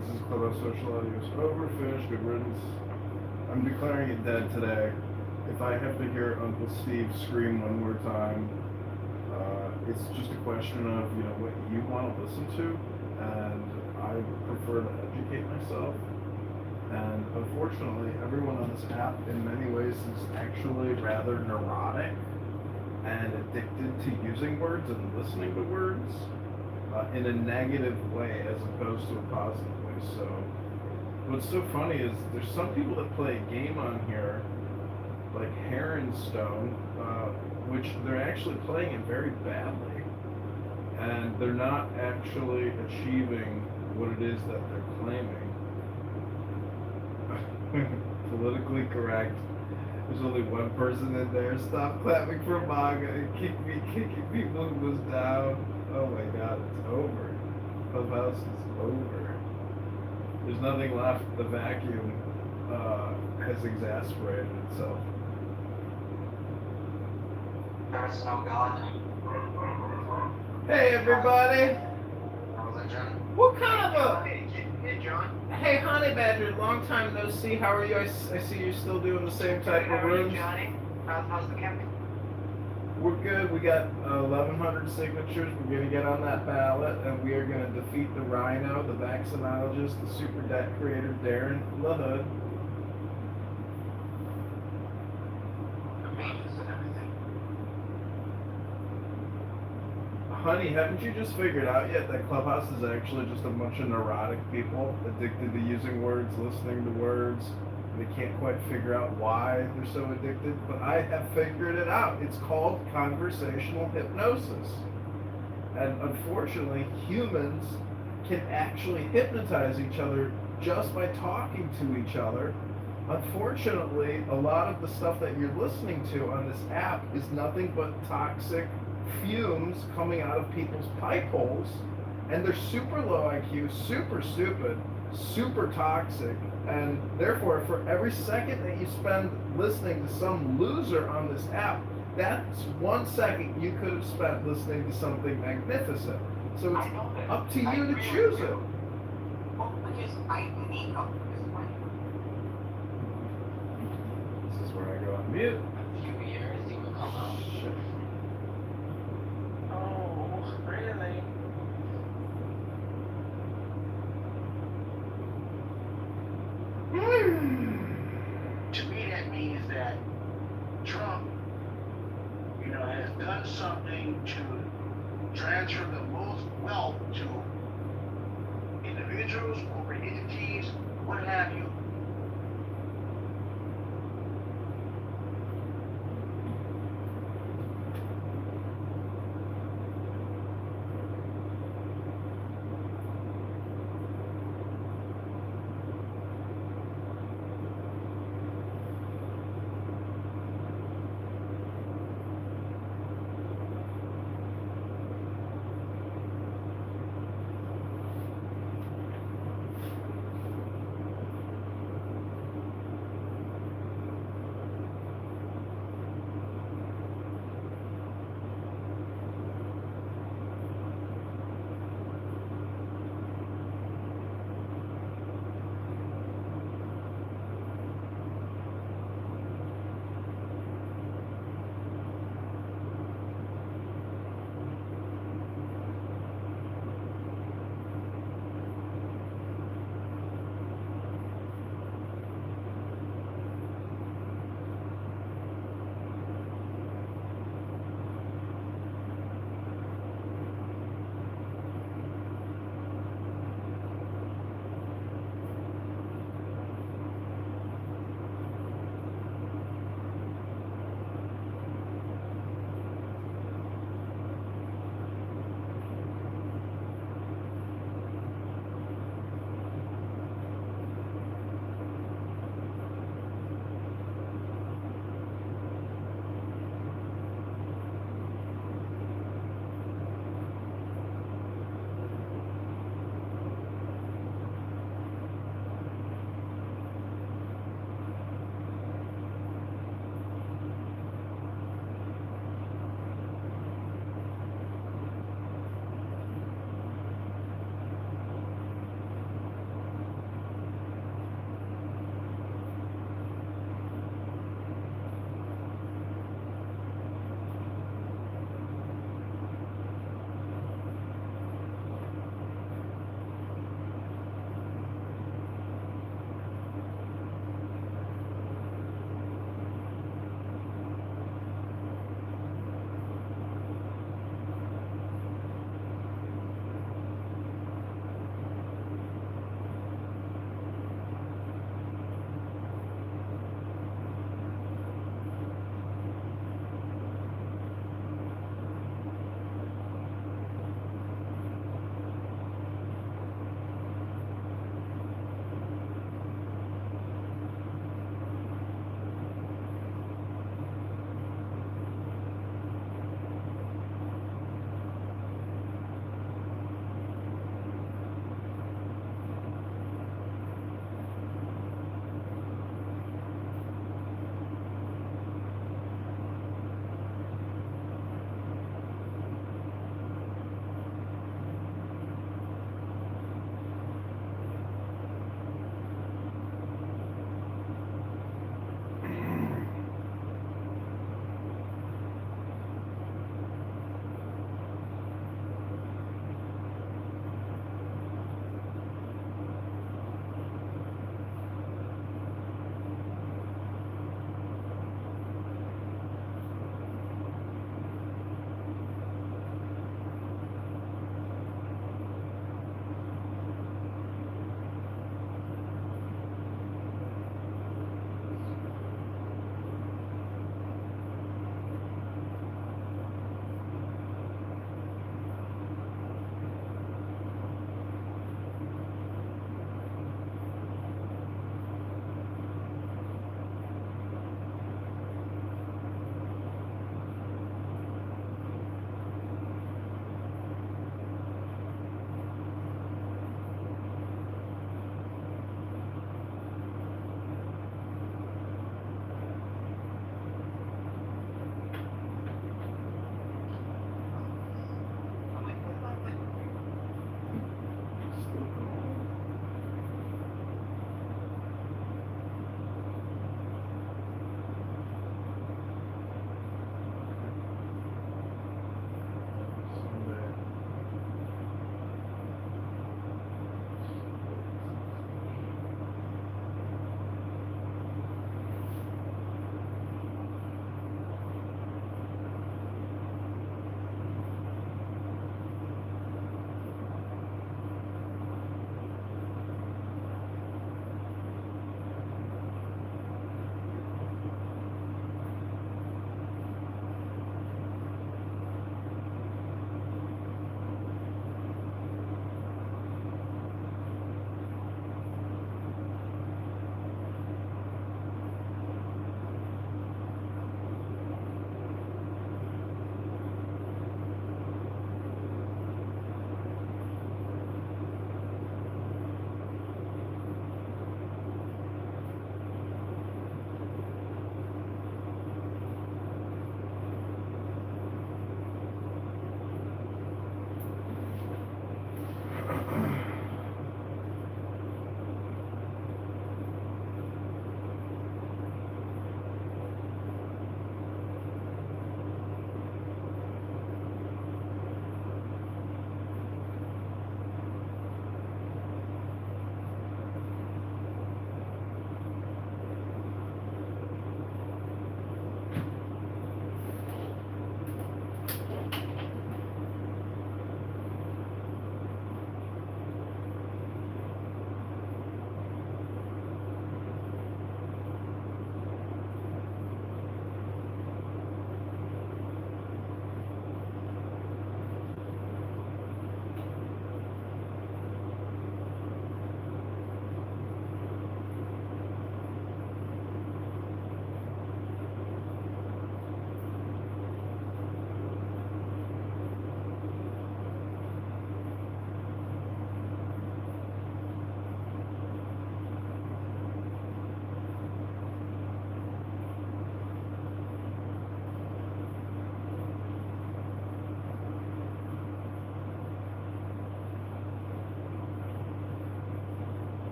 This is Clubhouse Social Audio is over. Finished. Good riddance. I'm declaring it dead today. If I have to hear Uncle Steve scream one more time, it's just a question of, you know, what you want to listen to, and I prefer to educate myself. And unfortunately, everyone on this app in many ways is actually rather neurotic and addicted to using words and listening to words in a negative way as opposed to a positive way. So what's so funny is there's some people that play a game on here like Heronstone, which they're actually playing it very badly, and they're not actually achieving what it is that they're claiming. Politically correct. There's only one person in there. Stop clapping for MAGA. Keep me kicking people who was down. Oh my God, it's over. Clubhouse is over. There's nothing left. The vacuum has exasperated itself. There's no God. Hey everybody! Religion. What kind of a... Hey, John. Hey Honey Badger, long time no see. How are you? I see you're still doing the same type of rooms. Johnny? How's the campaign? We're good. We got 1,100 signatures. We're going to get on that ballot, and we are going to defeat the Rhino, the vaccinologist, the super debt creator, Darren LaHood. Honey, haven't you just figured out yet that Clubhouse is actually just a bunch of neurotic people addicted to using words, listening to words? They can't quite figure out why they're so addicted, but I have figured it out. It's called conversational hypnosis. And unfortunately, humans can actually hypnotize each other just by talking to each other. Unfortunately, a lot of the stuff that you're listening to on this app is nothing but toxic fumes coming out of people's pipe holes, and they're super low IQ, super stupid, super toxic, and therefore for every second that you spend listening to some loser on this app, that's 1 second you could have spent listening to something magnificent. So it's up to you to choose it. Well, because I need help this way. This is where I go on mute. A few years, you will come out. Shit. Oh, really? To me, that means that Trump, you know, has done something to transfer the most wealth to individuals